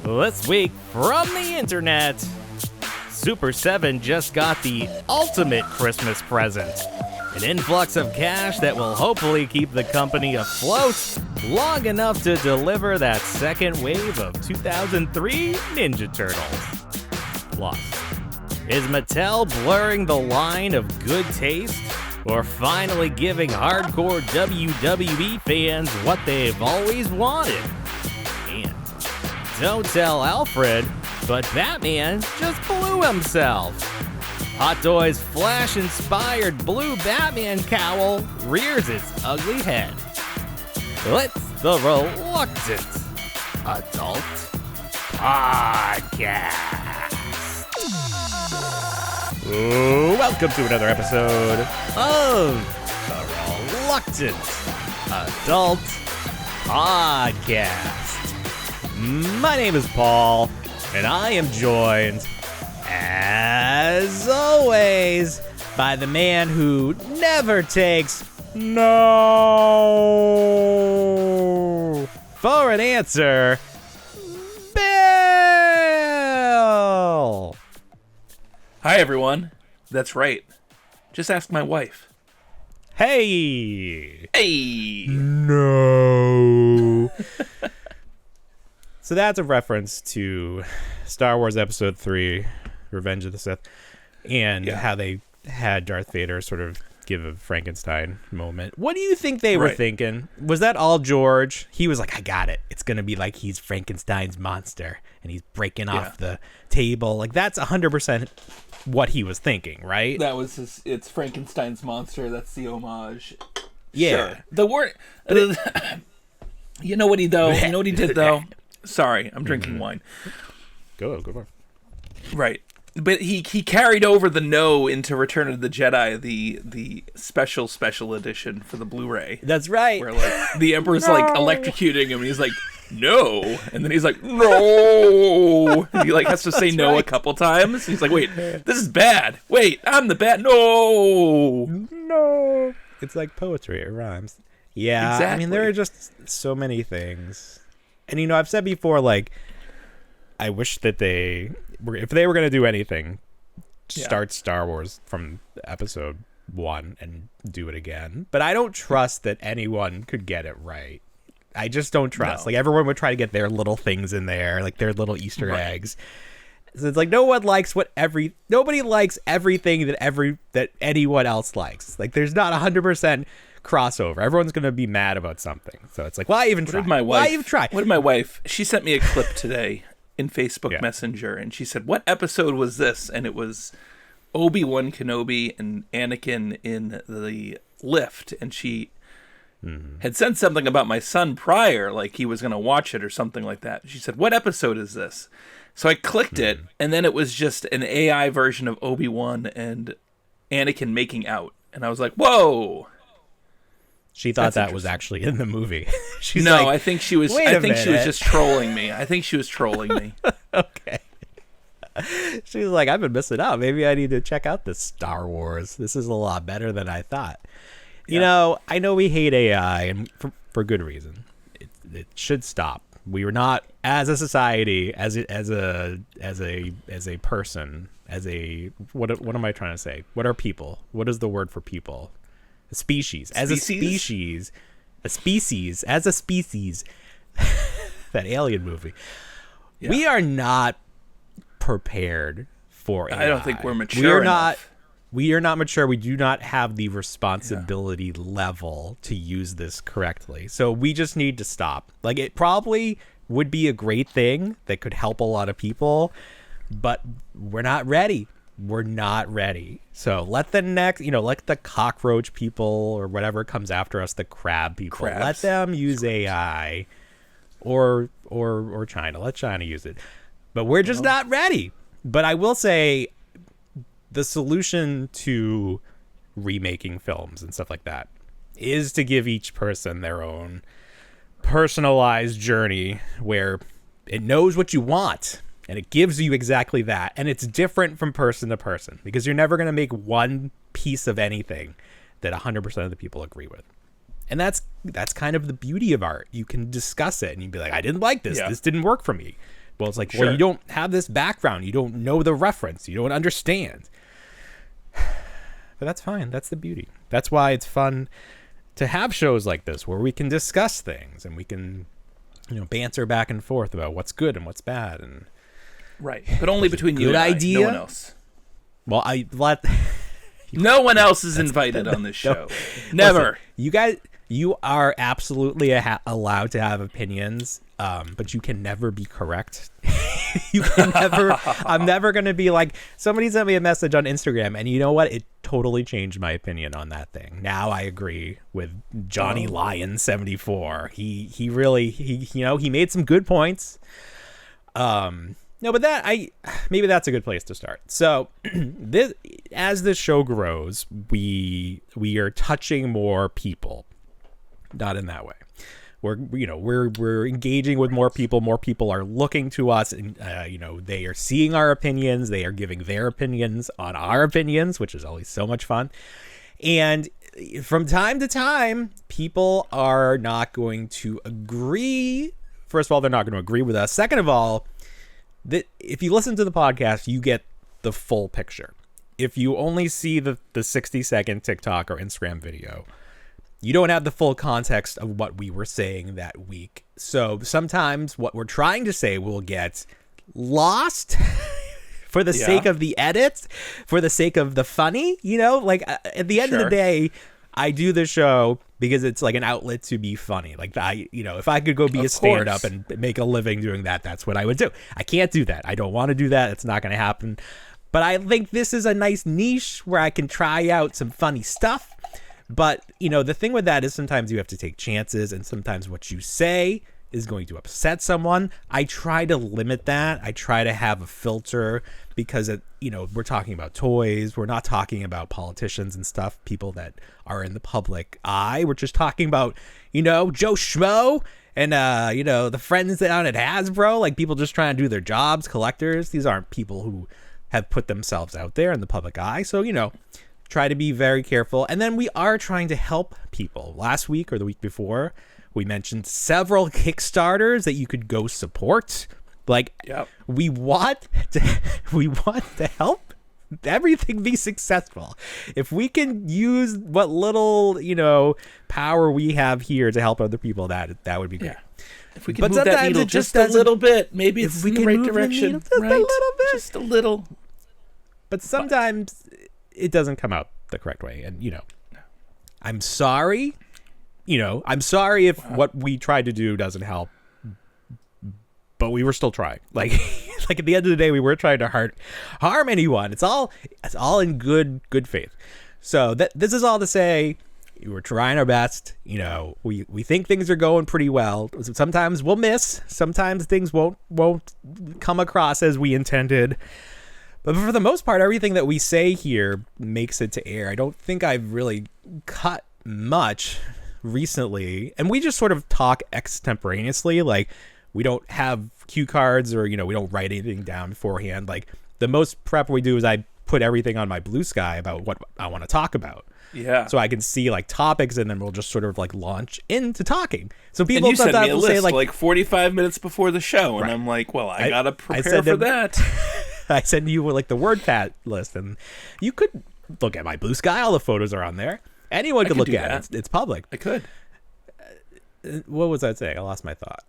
This week from the internet, Super 7 just got the ultimate Christmas present. An influx of cash that will hopefully keep the company afloat long enough to deliver that second wave of 2003 Ninja Turtles. Plus, is Mattel blurring the line of good taste or finally giving hardcore WWE fans what they've always wanted? And don't tell Alfred, but Batman just blew himself. Hot Toys Flash-inspired blue Batman cowl rears its ugly head. It's the Reluctant Adult Podcast. Welcome to another episode of the Reluctant Adult Podcast. My name is Paul, and I am joined, as always, by the man who never takes no for an answer, Bill! Hi, everyone. That's right. Just ask my wife. Hey! Hey! No. So that's a reference to Star Wars Episode 3, Revenge of the Sith, and how they had Darth Vader sort of give a Frankenstein moment. What do you think they were thinking? Was that all George? He was like, I got it. It's going to be like he's Frankenstein's monster, and he's breaking off the table. Like, that's 100% what he was thinking, right? That was his. It's Frankenstein's monster. That's the homage. Yeah. Sure. The word. You know what he though? You know what he did though? Sorry, I'm drinking wine. Go for it. Right. But he carried over the no into Return of the Jedi, the special edition for the Blu-ray. That's right. Where like the Emperor's like electrocuting him and he's like, no. And then he's like, no. And he like has to say no a couple times. He's like, wait, this is bad. Wait, I'm the bad. No. No. It's like poetry. It rhymes. Yeah. Exactly. I mean, there are just so many things. And, you know, I've said before, like, I wish that if they were going to do anything, start Star Wars from episode 1 and do it again. But I don't trust that anyone could get it right. I just don't trust. No. Like, everyone would try to get their little things in there, like their little Easter eggs. So it's like nobody likes everything that anyone else likes. Like, there's not 100% crossover. Everyone's going to be mad about something. So it's like, why even try? Why even try? What did my wife? She sent me a clip today in Facebook Messenger, and she said, what episode was this? And it was Obi-Wan Kenobi and Anakin in the lift, and she had said something about my son prior, like he was going to watch it or something like that. She said, what episode is this? So I clicked it, and then it was just an AI version of Obi-Wan and Anakin making out. And I was like, whoa. She thought that was actually in the movie. She's no, like, I think she was. I think she was just trolling me. I think she was trolling me. Okay. She was like, I've been missing out. Maybe I need to check out this Star Wars. This is a lot better than I thought. You know, I know we hate AI, and for good reason. It should stop. We were not, as a society, as a person, what am I trying to say? What are people? What is the word for people? A species. As a species. That Alien movie. Yeah. We are not prepared for AI. I don't think we're mature enough. We are not mature. We do not have the responsibility level to use this correctly. So we just need to stop. Like, it probably would be a great thing that could help a lot of people, but we're not ready. We're not ready. So let the cockroach people or whatever comes after us, the crab people, let them use AI or China. Let China use it. But we're just not ready. But I will say the solution to remaking films and stuff like that is to give each person their own personalized journey where it knows what you want. And it gives you exactly that. And it's different from person to person because you're never going to make one piece of anything that 100% of the people agree with. And that's kind of the beauty of art. You can discuss it and you'd be like, I didn't like this. Yeah. This didn't work for me. Well, it's like, Sure. well, you don't have this background. You don't know the reference. You don't understand. But that's fine. That's the beauty. That's why it's fun to have shows like this where we can discuss things and we can, banter back and forth about what's good and what's bad. And Right. But only between you and idea? No one else. Well, No one else is invited on this show. Never. Listen, you guys, you are absolutely allowed to have opinions, but you can never be correct. You can never. I'm never going to be like, somebody sent me a message on Instagram, and you know what? It totally changed my opinion on that thing. Now I agree with Johnny Lyon 74. He really he made some good points. No, but maybe that's a good place to start. So, as this show grows, we are touching more people. Not in that way. We're engaging with more people. More people are looking to us, and they are seeing our opinions. They are giving their opinions on our opinions, which is always so much fun. And from time to time, people are not going to agree. First of all, they're not going to agree with us. Second of all, if you listen to the podcast, you get the full picture. If you only see the 60-second TikTok or Instagram video, you don't have the full context of what we were saying that week. So sometimes what we're trying to say will get lost for the sake of the edits, for the sake of the funny, at the end of the day, I do the show because it's like an outlet to be funny. Like if I could go be a stand-up and make a living doing that, that's what I would do. I can't do that. I don't want to do that. It's not going to happen. But I think this is a nice niche where I can try out some funny stuff. But, the thing with that is sometimes you have to take chances, and sometimes what you say is going to upset someone. I try to limit that. I try to have a filter because, we're talking about toys. We're not talking about politicians and stuff, people that are in the public eye. We're just talking about, Joe Schmo and, the friends down at Hasbro, like people just trying to do their jobs, collectors. These aren't people who have put themselves out there in the public eye. So, try to be very careful. And then we are trying to help people. Last week or the week before, we mentioned several Kickstarters that you could go support. We want to help everything be successful. If we can use what little, power we have here to help other people, that would be great. Yeah. If we can move that needle just a little bit, maybe it's in the right direction. Just a little bit. Just a little. But sometimes it doesn't come out the correct way. And, I'm sorry. I'm sorry if what we tried to do doesn't help. But we were still trying. Like at the end of the day, we weren't trying to harm anyone. It's all in good faith. So this is all to say, we're trying our best. We think things are going pretty well. Sometimes we'll miss. Sometimes things won't come across as we intended. But for the most part, everything that we say here makes it to air. I don't think I've really cut much recently. And we just sort of talk extemporaneously. Like, we don't have cue cards or, we don't write anything down beforehand. Like, the most prep we do is I put everything on my Blue Sky about what I want to talk about. Yeah. So I can see topics, and then we'll just sort of launch into talking. So people and you sometimes send me a will list say 45 minutes before the show, and Right. I'm like, well, I gotta prepare send for them- that. I send you the word pad list, and you could look at my Blue Sky. All the photos are on there. Anyone could look do at that. it. It's public. I could. What was I saying? I lost my thought.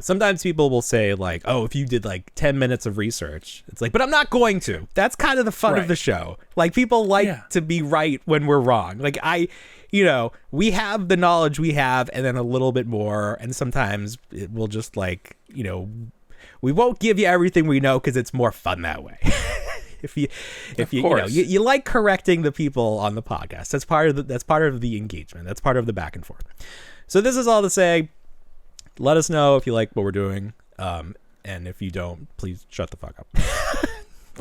Sometimes people will say if you did 10 minutes of research, it's but I'm not going to. That's kind of the fun of the show. People to be right when we're wrong. We have the knowledge we have, and then a little bit more, and sometimes it will just we won't give you everything we know because it's more fun that way. if you like correcting the people on the podcast, that's part of the engagement. That's part of the back and forth. So this is all to say, let us know if you like what we're doing. And if you don't, please shut the fuck up.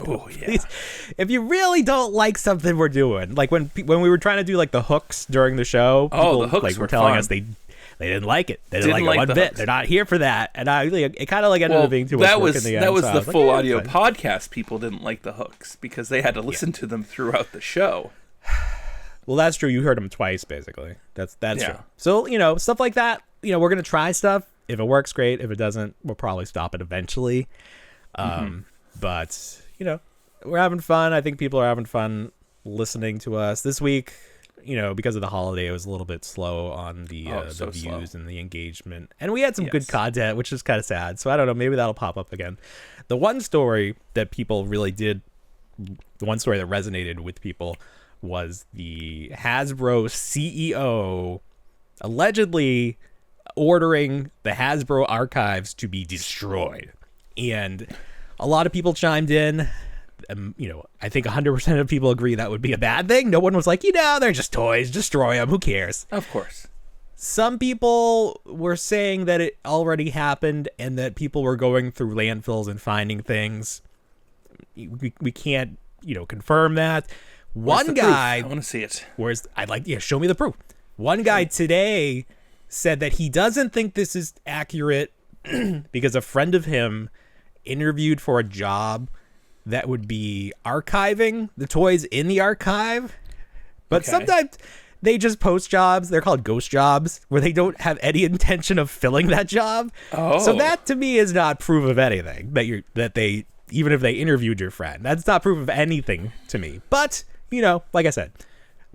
Oh yeah. Please, if you really don't like something we're doing, when we were trying to do the hooks during the show, people the hooks were were telling fun. us they didn't like it. They didn't like it like one the bit. hooks. They're not here for that. And it kind of ended up being too much work in the end. That was so I the was full yeah, audio it's fine. podcast. People didn't like the hooks because they had to listen to them throughout the show. Well, that's true. You heard them twice, basically. That's Yeah. true. So, stuff like that, we're going to try stuff. If it works, great. If it doesn't, we'll probably stop it eventually. But, we're having fun. I think people are having fun listening to us. This week, because of the holiday, it was a little bit slow on the views slow. And the engagement. And we had some good content, which is kind of sad. So I don't know. Maybe that'll pop up again. The one story that people really did, the one story that resonated with people was the Hasbro CEO allegedly ordering the Hasbro archives to be destroyed. And a lot of people chimed in. I think 100% of people agree that would be a bad thing. No one was like, they're just toys. Destroy them. Who cares? Of course. Some people were saying that it already happened and that people were going through landfills and finding things. We can't, confirm that. One guy, proof? I want to see it. Show me the proof. One guy today said that he doesn't think this is accurate because a friend of him interviewed for a job that would be archiving the toys in the archive. But sometimes they just post jobs. They're called ghost jobs where they don't have any intention of filling that job. Oh. So that to me is not proof of anything that they, even if they interviewed your friend, that's not proof of anything to me. But, like I said,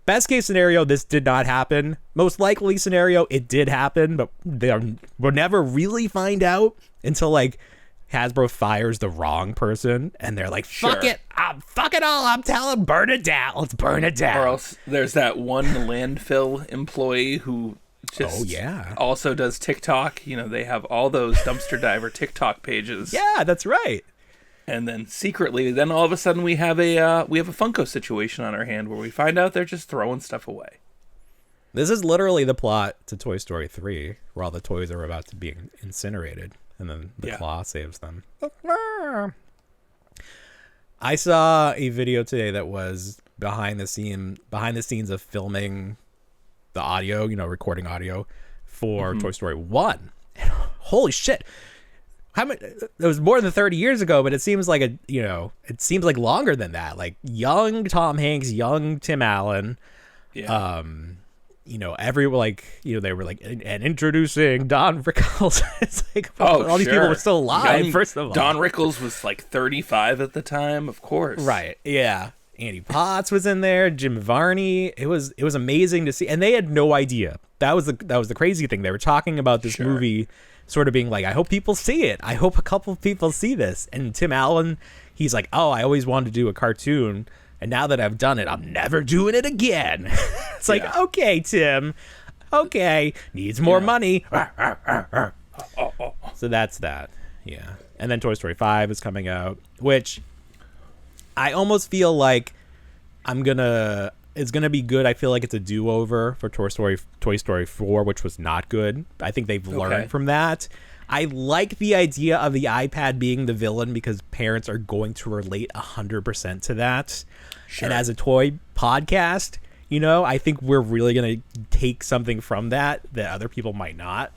best case scenario, this did not happen. Most likely scenario, it did happen, but we'll never really find out until Hasbro fires the wrong person and they're like, fuck it. Fuck it all. I'm telling, burn it down. Let's burn it down. Or else there's that one landfill employee who just also does TikTok. They have all those dumpster diver TikTok pages. Yeah, that's right. And then secretly, then all of a sudden we have a Funko situation on our hand where we find out they're just throwing stuff away. This is literally the plot to Toy Story 3, where all the toys are about to be incinerated, and then the claw saves them. I saw a video today that was behind the scenes of filming the audio, recording audio for Toy Story 1. And holy shit. It was more than 30 years ago, but it seems like it seems like longer than that. Like young Tom Hanks, young Tim Allen, they were like, and introducing Don Rickles. It's like, all these people were still alive. First of all, Don Rickles was like 35 at the time, of course. Right? Yeah. Andy Potts was in there. Jim Varney. It was amazing to see, and they had no idea. That was the crazy thing. They were talking about this movie. Sort of being like, I hope people see it. I hope a couple of people see this. And Tim Allen, he's like, I always wanted to do a cartoon. And now that I've done it, I'm never doing it again. It's like, okay, Tim. Okay. Needs more money. So that's that. Yeah. And then Toy Story 5 is coming out, which I almost feel like it's going to be good. I feel like it's a do-over for Toy Story 4, which was not good. I think they've learned from that. I like the idea of the iPad being the villain because parents are going to relate 100% to that. Sure. And as a toy podcast, I think we're really going to take something from that other people might not.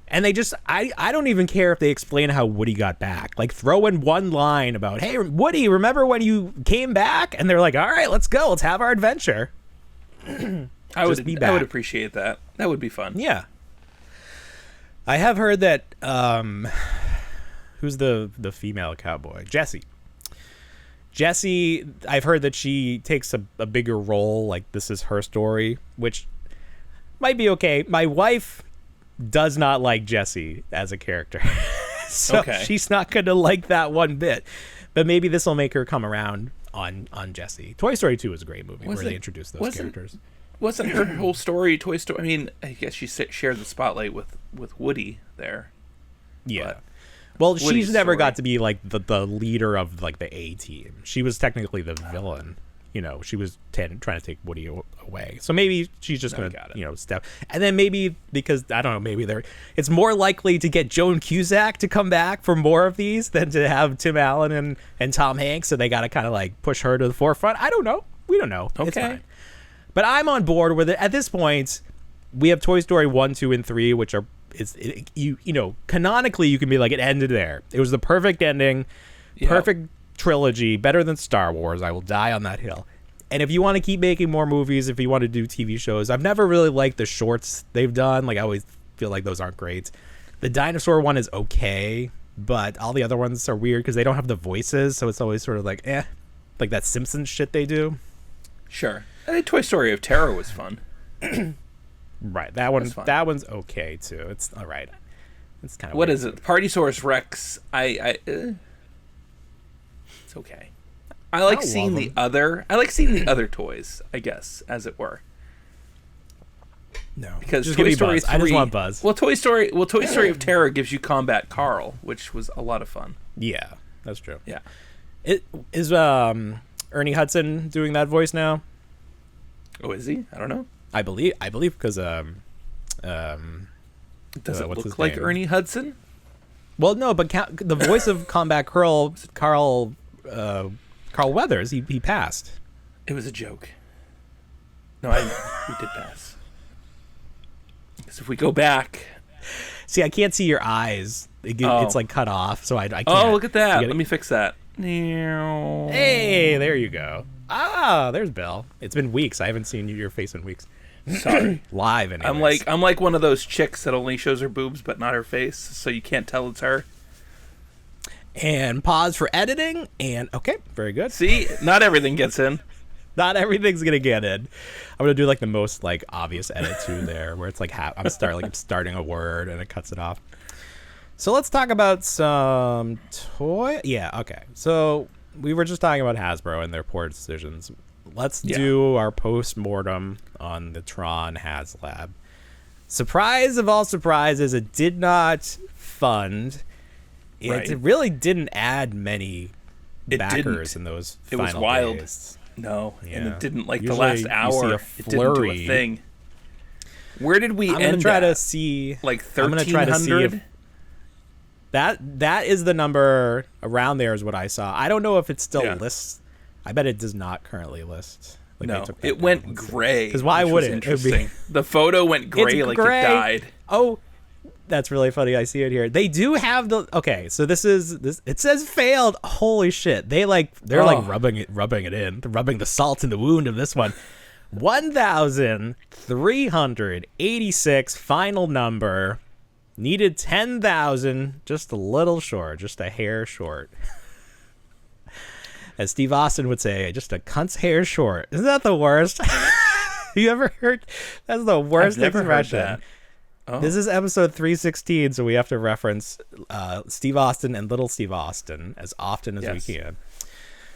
And they just, I don't even care if they explain how Woody got back. Like, throw in one line about, hey, Woody, remember when you came back? And they're like, all right, let's go. Let's have our adventure. I would appreciate that. That would be fun. Yeah. I have heard that, who's the female cowboy? Jessie, I've heard that she takes a bigger role. Like, this is her story, which might be okay. My wife does not like Jessie as a character. So she's not going to like that one bit. But maybe this will make her come around on Jessie. Toy Story 2 is a great movie where they introduced those characters. Wasn't her whole story Toy Story? I mean, I guess she shared the spotlight with Woody there. Yeah. Well, she's never got to be like the leader of like the A team. She was technically the villain. She was trying to take Woody away. So maybe she's just going to, step. And then maybe because, I don't know, maybe it's more likely to get Joan Cusack to come back for more of these than to have Tim Allen and Tom Hanks. So they got to kind of like push her to the forefront. I don't know. We don't know. Okay. It's fine. But I'm on board with it. At this point, we have Toy Story 1, 2, and 3, which are, canonically, you can be like, it ended there. It was the perfect ending. Yep. Perfect trilogy, better than Star Wars. I will die on that hill. And if you want to keep making more movies, if you want to do TV shows, I've never really liked the shorts they've done. Like, I always feel like those aren't great. The dinosaur one is okay, but all the other ones are weird because they don't have the voices, so it's always sort of like, like that Simpsons shit they do. Sure. I think Toy Story of Terror was fun. Right. That one's okay too. It's all right. It's kind of what is it? Partysaurus Rex. It's okay. I like seeing the other. I like seeing the other toys, I guess, as it were. No, because just Toy give me Story Buzz. 3, I just want Buzz. Well, Toy Story of Terror gives you Combat Carl, which was a lot of fun. Yeah, that's true. Yeah. It is Ernie Hudson doing that voice now? Oh, is he? I don't know. I believe because Does it what's his look like name? Ernie Hudson? Well, no, but the voice of Combat Carl Weathers, he passed. It was a joke. No, he did pass. Because if we go back, see, I can't see your eyes. It's like cut off, so I can't. Oh, look at that! Let me fix that. Hey, there you go. Ah, there's Belle. It's been weeks. I haven't seen your face in weeks. Sorry. Live, anyways. I'm like one of those chicks that only shows her boobs but not her face, so you can't tell it's her. And pause for editing. And okay, very good. See, not everything gets in. Not everything's gonna get in. I'm gonna do like the most like obvious edit too there, where it's like I'm starting a word and it cuts it off. So let's talk about some toy. Yeah, okay. So we were just talking about Hasbro and their poor decisions. Let's do our post-mortem on the Tron HasLab. Surprise of all surprises, it did not fund. It really didn't add many backers in those final It was wild. days. No, Yeah. and it didn't like Usually the last you hour. see It didn't do a thing. Where did we I'm end? gonna try at? to see. Like I'm gonna try to see if 1,300. that is the number around there is what I saw. I don't know if it still Yeah. lists. I bet it does not currently list. Like No, they took that it down. went Let's see. gray. 'Cause why which would was it? Interesting. The photo went gray It's like gray. it died. Oh, that's really funny. I see it here. They do have the okay. So this. It says failed. Holy shit! They're like rubbing it in, rubbing the salt in the wound of this one. 1,386 final number. Needed 10,000. Just a little short. Just a hair short. As Steve Austin would say, just a cunt's hair short. Isn't that the worst? You ever heard? That's the worst I've never expression. heard that. Oh. This is episode 316, so we have to reference Steve Austin and Little Steve Austin as often as we can.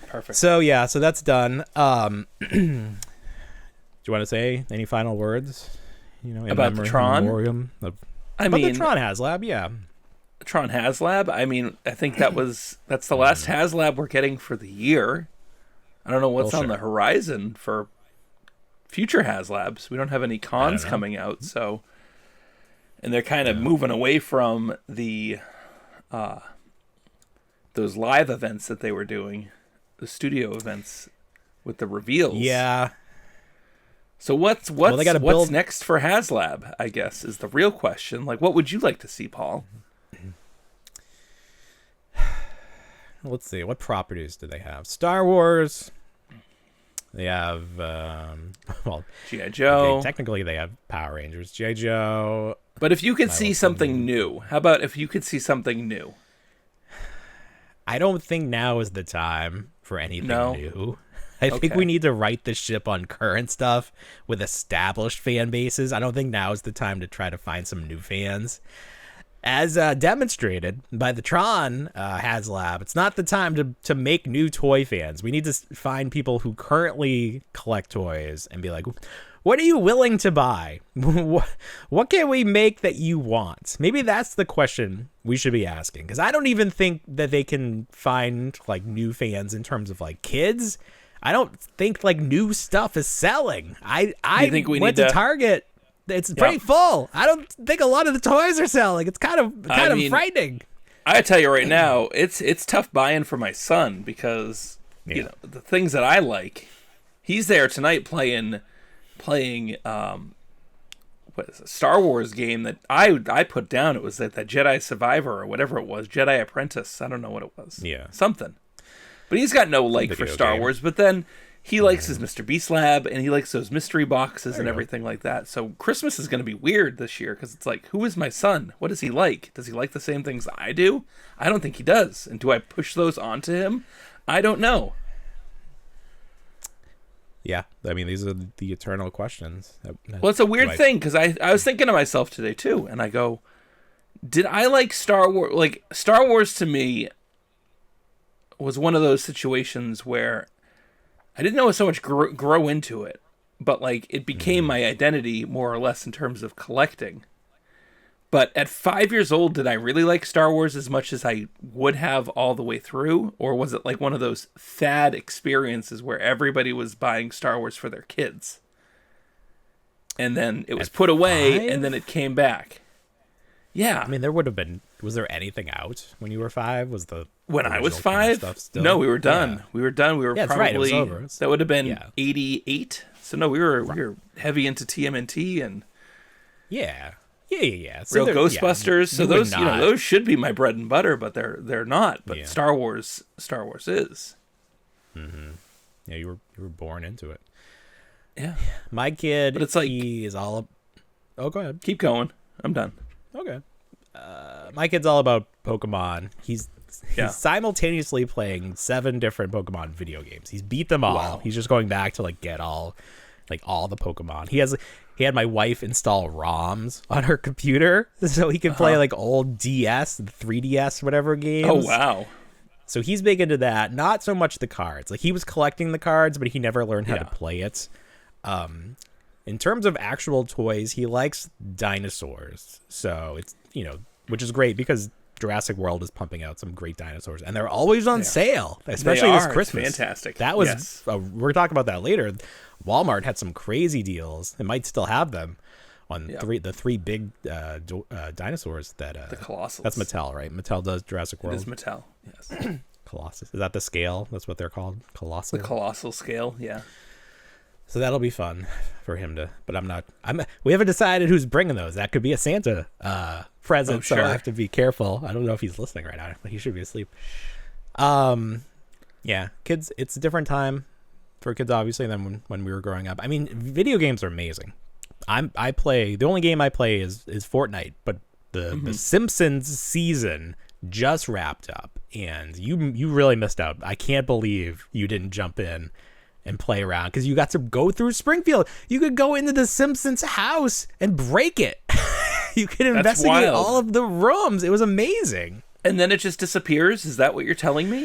Perfect. So yeah, so that's done. Do you want to say any final words? In About the Tron? memoriam of, I about mean, the Tron HasLab, yeah. Tron HasLab. I mean, I think that's the last HasLab we're getting for the year. I don't know what's on the horizon for future HasLabs. We don't have any cons coming out, so. And they're kind of moving away from the those live events that they were doing, the studio events with the reveals. Yeah. So what's they gotta build... next for HasLab, I guess, is the real question. Like, what would you like to see, Paul? Let's see. What properties do they have? Star Wars. They have, G.I. Joe. Okay, technically, they have Power Rangers. G.I. Joe. But if you could see something new, how about if you could see something new? I don't think now is the time for anything new. I think Okay. we need to right the ship on current stuff with established fan bases. I don't think now is the time to try to find some new fans. As demonstrated by the Tron HasLab, it's not the time to make new toy fans. We need to find people who currently collect toys and be like, what are you willing to buy? What can we make that you want? Maybe that's the question we should be asking. Because I don't even think that they can find like new fans in terms of like kids. I don't think like new stuff is selling. I think we went need to Target. It's pretty full. I don't think a lot of the toys are selling. It's kind of frightening. I tell you right now, it's tough buying for my son because you know the things that I like. He's there tonight playing what is a Star Wars game that I put down. It was that Jedi Survivor or whatever it was, Jedi Apprentice. I don't know what it was. Yeah, something. But he's got no like for Star Wars. But then he likes his Mr. Beast lab, and he likes those mystery boxes and everything like that. So Christmas is going to be weird this year because it's like, who is my son? What does he like? Does he like the same things I do? I don't think he does. And do I push those onto him? I don't know. Yeah, I mean, these are the eternal questions. Well, it's a weird thing because I was thinking to myself today too, and I go, did I like Star Wars? Like, Star Wars to me was one of those situations where I didn't know so much grow into it, but like it became my identity more or less in terms of collecting. But at 5 years old, did I really like Star Wars as much as I would have all the way through? Or was it like one of those fad experiences where everybody was buying Star Wars for their kids? And then it was put away, and then it came back. Yeah. I mean, there would have been... Was there anything out when you were 5? Was the... When I was 5? No, we were done. Yeah. We were done. We were probably... Right. It was over. That would have been 88. So no, we were heavy into TMNT and... Yeah. So Real Ghostbusters. So those, those should be my bread and butter, but they're not. But Star Wars is. Mm-hmm. Yeah, you were born into it. Yeah, my kid. But it's like he is all. Oh, go ahead. Keep going. I'm done. Okay. My kid's all about Pokemon. He's simultaneously playing 7 different Pokemon video games. He's beat them all. Wow. He's just going back to get all the Pokemon. He had my wife install ROMs on her computer so he could play old DS and 3DS whatever games. Oh wow. So he's big into that. Not so much the cards. Like, he was collecting the cards, but he never learned how to play it. In terms of actual toys, he likes dinosaurs. So it's, which is great because Jurassic World is pumping out some great dinosaurs, and they're always on sale, especially this Christmas. It's fantastic. That was we're talking about that later. Walmart had some crazy deals. They might still have them on the three big dinosaurs that the Colossals. That's Mattel, right? Mattel does Jurassic World. It is Mattel. Yes. Colossus. Is that the scale? That's what they're called. Colossal. The colossal scale. Yeah. So that'll be fun for him to. But we haven't decided who's bringing those. That could be a Santa present. So I have to be careful. I don't know if he's listening right now, but he should be asleep. Yeah, kids. It's a different time for kids, obviously, than when we were growing up. I mean, video games are amazing. The only game I play is Fortnite, but the Simpsons season just wrapped up, and you really missed out. I can't believe you didn't jump in and play around, because you got to go through Springfield. You could go into the Simpsons house and break it. You could investigate all of the rooms. It was amazing. And then it just disappears? Is that what you're telling me?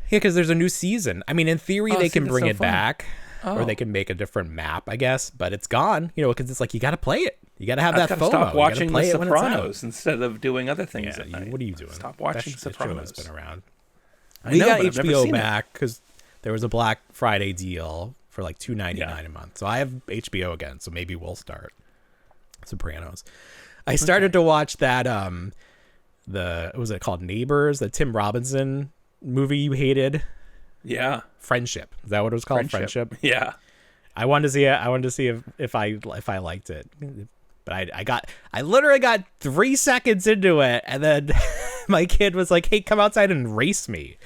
Yeah, because there's a new season. I mean, in theory, they can bring it back, or they can make a different map, I guess. But it's gone, because it's like, you got to play it. You got to have that FOMO. Stop watching The Sopranos instead of doing other things at night. What are you doing? Stop watching Sopranos. It's been around. We got HBO back because there was a Black Friday deal for like $2.99 a month. So I have HBO again. So maybe we'll start Sopranos. I started to watch that. What was it called? Neighbors, the Tim Robinson movie you hated. Yeah. Friendship. Is that what it was called? Friendship. Yeah. I wanted to see it. I wanted to see if I liked it. But I literally got 3 seconds into it, and then my kid was like, "Hey, come outside and race me."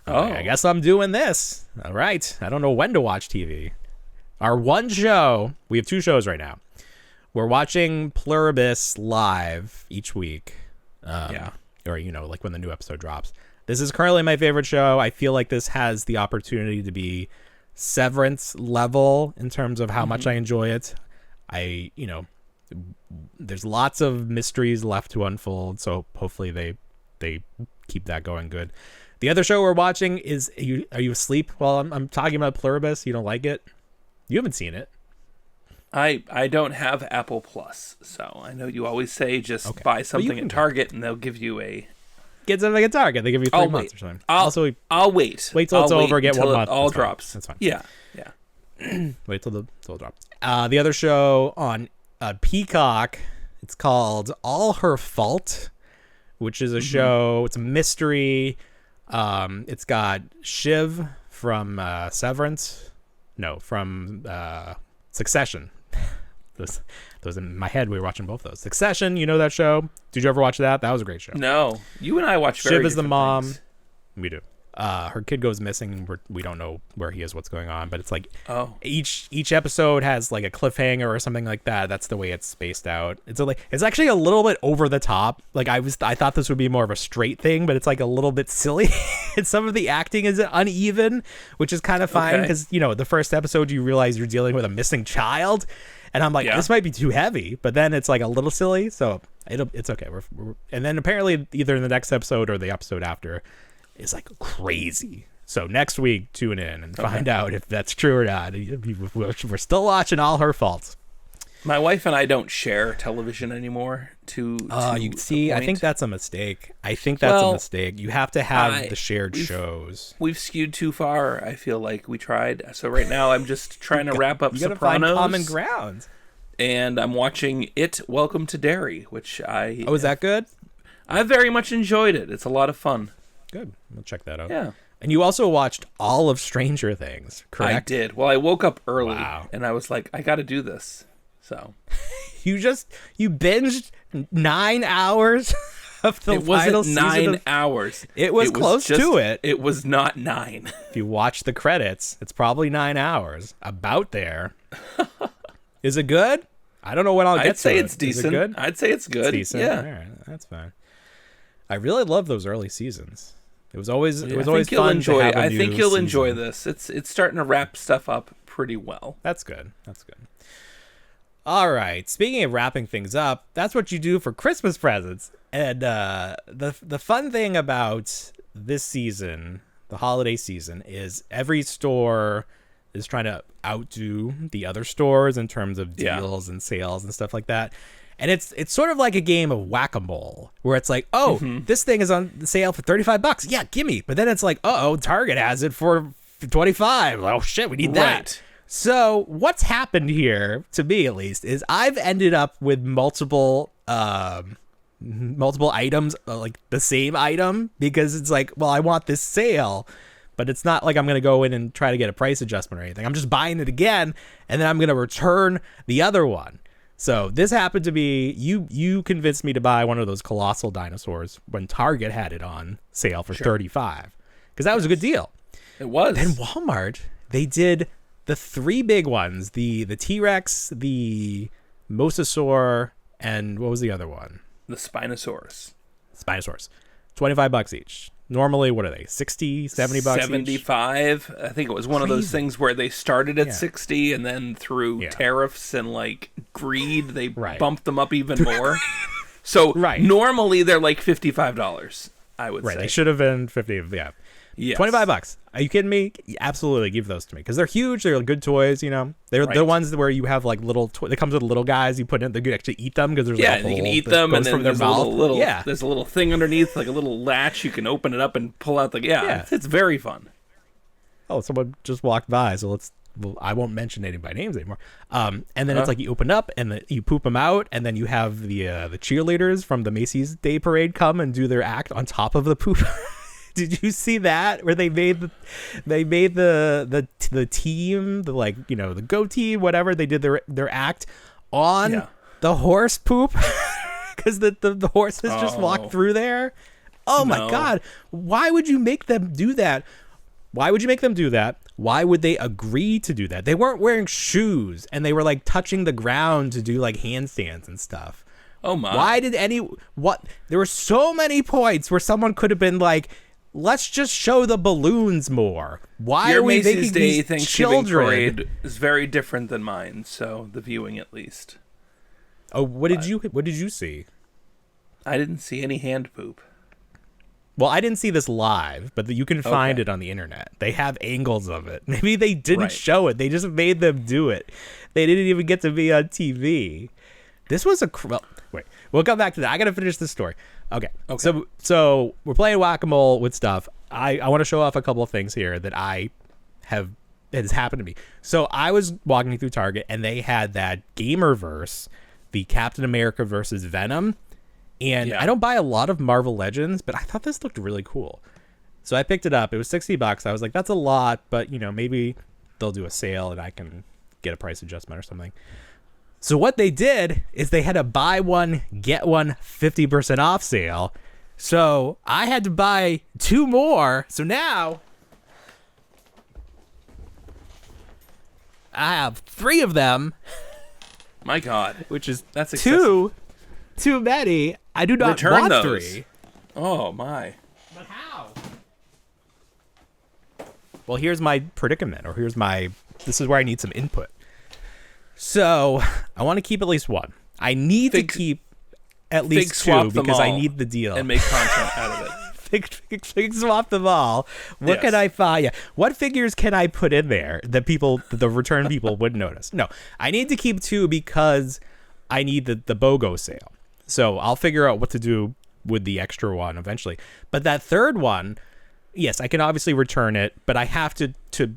I guess I'm doing this. All right. I don't know when to watch TV. Our one show, we have 2 shows right now. We're watching Pluribus live each week. Or, like when the new episode drops. This is currently my favorite show. I feel like this has the opportunity to be Severance level in terms of how much I enjoy it. There's lots of mysteries left to unfold, so hopefully they keep that going good. The other show we're watching is, are you asleep while I'm talking about Pluribus? You don't like it? You haven't seen it. I don't have Apple Plus, so I know you always say just buy something at Target and they'll give you get something at Target. They give you 3 months or something. I'll wait. Wait till it's over. Get 1 month. It all drops. That's fine. Yeah. Wait till it drops. The other show on Peacock, it's called All Her Fault, which is a show. It's a mystery. It's got Shiv from Severance. No, from Succession. Those in my head, we were watching both those. Succession, you know that show? Did you ever watch that? That was a great show. No, you and I watched very Shiv is the mom. things. We do. Her kid goes missing, and we don't know where he is, what's going on, but it's like each episode has like a cliffhanger or something like that. That's the way it's spaced out. It's actually a little bit over the top. Like I thought this would be more of a straight thing, but it's like a little bit silly. And some of the acting is uneven, which is kind of fine because the first episode you realize you're dealing with a missing child, and I'm like, this might be too heavy, but then it's like a little silly, so it's okay. And then apparently either in the next episode or the episode after is like crazy. So next week, tune in and find out if that's true or not. We're still watching All Her Faults. My wife and I don't share television anymore. You see, I think that's a mistake. A mistake. You have to have the shared shows. We've skewed too far. I feel like we tried. So right now, I'm just trying to wrap up you gotta Sopranos. Find common ground. And I'm watching It, Welcome to Derry, which I... Oh, is that good? I very much enjoyed it. It's a lot of fun. Good. We'll check that out. Yeah. And you also watched all of Stranger Things, correct? I did. Well, I woke up early, and I was like, I got to do this. So you binged 9 hours of the final season. It wasn't 9 hours. It was close to it. It was not 9. If you watch the credits, it's probably 9 hours. About there. Is it good? I don't know when I'll get to it. I'd say it's decent. Is it good? I'd say it's good. It's decent. Yeah. All right, that's fine. I really love those early seasons. It was always fun to have I think you'll enjoy this. It's starting to wrap stuff up pretty well. That's good. All right. Speaking of wrapping things up, that's what you do for Christmas presents. And the fun thing about this season, the holiday season, is every store is trying to outdo the other stores in terms of deals and sales and stuff like that. And it's sort of like a game of whack-a-mole where it's like, this thing is on sale for $35. Yeah, gimme. But then it's like, Target has it for $25. Oh shit, we need that. So what's happened here, to me at least, is I've ended up with multiple items, like the same item, because it's like, well, I want this sale, but it's not like I'm going to go in and try to get a price adjustment or anything. I'm just buying it again, and then I'm going to return the other one. So this happened to be, you convinced me to buy one of those colossal dinosaurs when Target had it on sale for $35, because that was a good deal. It was. Then Walmart, they did the 3 big ones, the T-Rex, the Mosasaur, and what was the other one? The Spinosaurus. $25 each. Normally, what are they? 60, 70 bucks 75. Each? I think it was one of those things where they started at 60 and then through tariffs and like greed, they bumped them up even more. So normally they're like $55, I would say. They should have been 50. Yeah. Yes. $25. Are you kidding me? Absolutely, give those to me because they're huge. They're good toys. They're the ones where you have like little. They comes with little guys. You put in. They can actually eat them because there's you can eat them and then there's there's a little thing underneath, like a little latch. You can open it up and pull out the It's very fun. Oh, someone just walked by, so I won't mention anybody by names anymore. And then it's like you open up and you poop them out, and then you have the cheerleaders from the Macy's Day Parade come and do their act on top of the poop. Did you see that where they made the team, the Go team, whatever, they did their act on the horse poop because the horses just walked through there. Oh my God. Why would you make them do that? Why would they agree to do that? They weren't wearing shoes and they were like touching the ground to do like handstands and stuff. Oh my. Why did there were so many points where someone could have been like, let's just show the balloons more. Why Your are we Macy's making Day these Thanksgiving children? Parade is very different than mine, so the viewing at least. Oh, what did you see? I didn't see any hand poop. Well, I didn't see this live, but you can find it on the internet. They have angles of it. Maybe they didn't show it. They just made them do it. They didn't even get to be on TV. This was wait, we'll come back to that. I got to finish this story. Okay. So we're playing whack-a-mole with stuff. I want to show off a couple of things here that has happened to me. So I was walking through Target and they had that Gamerverse, the Captain America versus Venom. And I don't buy a lot of Marvel Legends, but I thought this looked really cool. So I picked it up. It was $60. I was like, that's a lot, but maybe they'll do a sale and I can get a price adjustment or something. So what they did is they had a buy one, get one 50% off sale. So I had to buy 2 more. So now I have 3 of them. My God, which is that's too many. I do not return want those. 3. Oh my! But how? Well, here's my predicament, or this is where I need some input. So I want to keep at least 1. I need to keep at least 2 because I need the deal and make content out of it. Fig swap them all. What can I find? Yeah. What figures can I put in there that the return people would notice? No, I need to keep 2 because I need the BOGO sale. So I'll figure out what to do with the extra one eventually. But that third one, yes, I can obviously return it, but I have to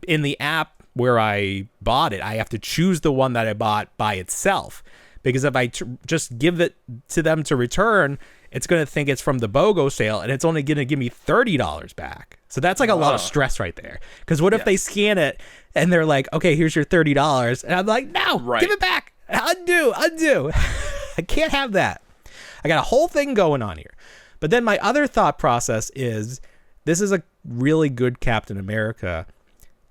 in the app where I bought it, I have to choose the one that I bought by itself. Because if I just give it to them to return, it's going to think it's from the BOGO sale, and it's only going to give me $30 back. So that's like a lot of stress right there. Because what if they scan it, and they're like, okay, here's your $30. And I'm like, no, give it back. Undo. I can't have that. I got a whole thing going on here. But then my other thought process is, this is a really good Captain America.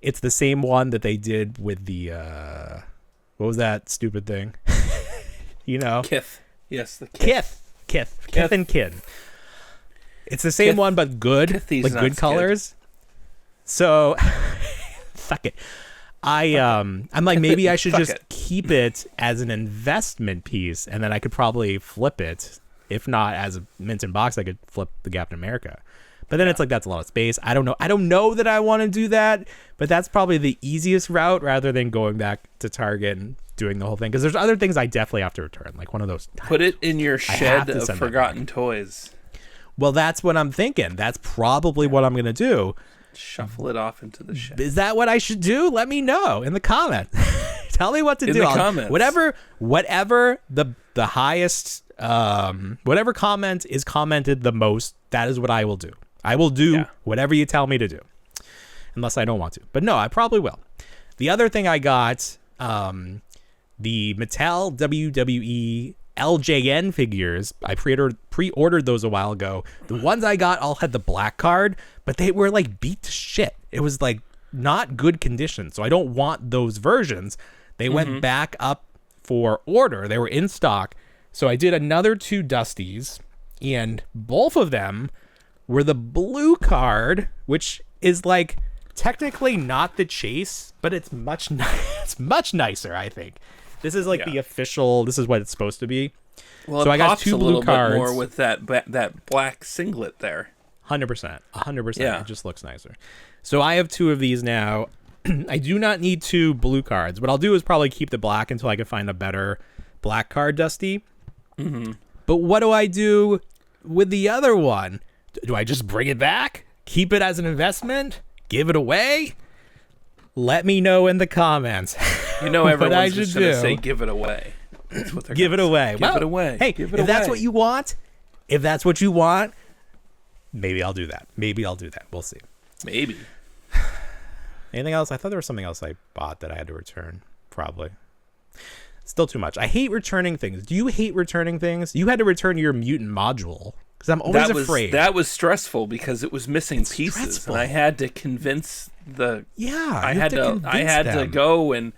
It's the same one that they did with the, what was that stupid thing? You know? Kith. Yes, the Kith. Kith and Kin. It's the same one, but good. Kithy's like good colors. So, fuck it. I'm like, maybe I should just keep it as an investment piece, and then I could probably flip it. If not as a mint in box, I could flip the Captain America. But then it's like, that's a lot of space. I don't know that I want to do that, but that's probably the easiest route rather than going back to Target and doing the whole thing. Because there's other things I definitely have to return, like one of those. Put it in your shed of forgotten toys. Well, that's what I'm thinking. That's probably what I'm going to do. Shuffle it off into the shed. Is that what I should do? Let me know in the comment. Tell me what to do. In the comments. Whatever the highest, whatever comment is commented the most, that is what I will do. I will do whatever you tell me to do. Unless I don't want to. But no, I probably will. The other thing I got, the Mattel WWE LJN figures. I pre-ordered those a while ago. The ones I got all had the black card, but they were like beat to shit. It was like not good condition. So I don't want those versions. They went back up for order. They were in stock. So I did another 2 Dusties, and both of them were the blue card, which is like technically not the chase, but it's much nicer, I think. This is like the official. This is what it's supposed to be. Well, so it I got pops 2 a blue little cards. bit more with that black singlet there. 100%. Yeah. It just looks nicer. So I have 2 of these now. I do not need 2 blue cards. What I'll do is probably keep the black until I can find a better black card Dusty. But what do I do with the other one? Do I just bring it back? Keep it as an investment? Give it away? Let me know in the comments. You know, everyone's just going to say, give it away. That's what they're give it away. Give it away. Hey, if that's what you want, maybe I'll do that. We'll see. Maybe. Anything else? I thought there was something else I bought that I had to return. Probably. Still too much. I hate returning things. Do you hate returning things? You had to return your mutant module. Because I'm always afraid. That was stressful because it was missing pieces. And I had to convince I had to go and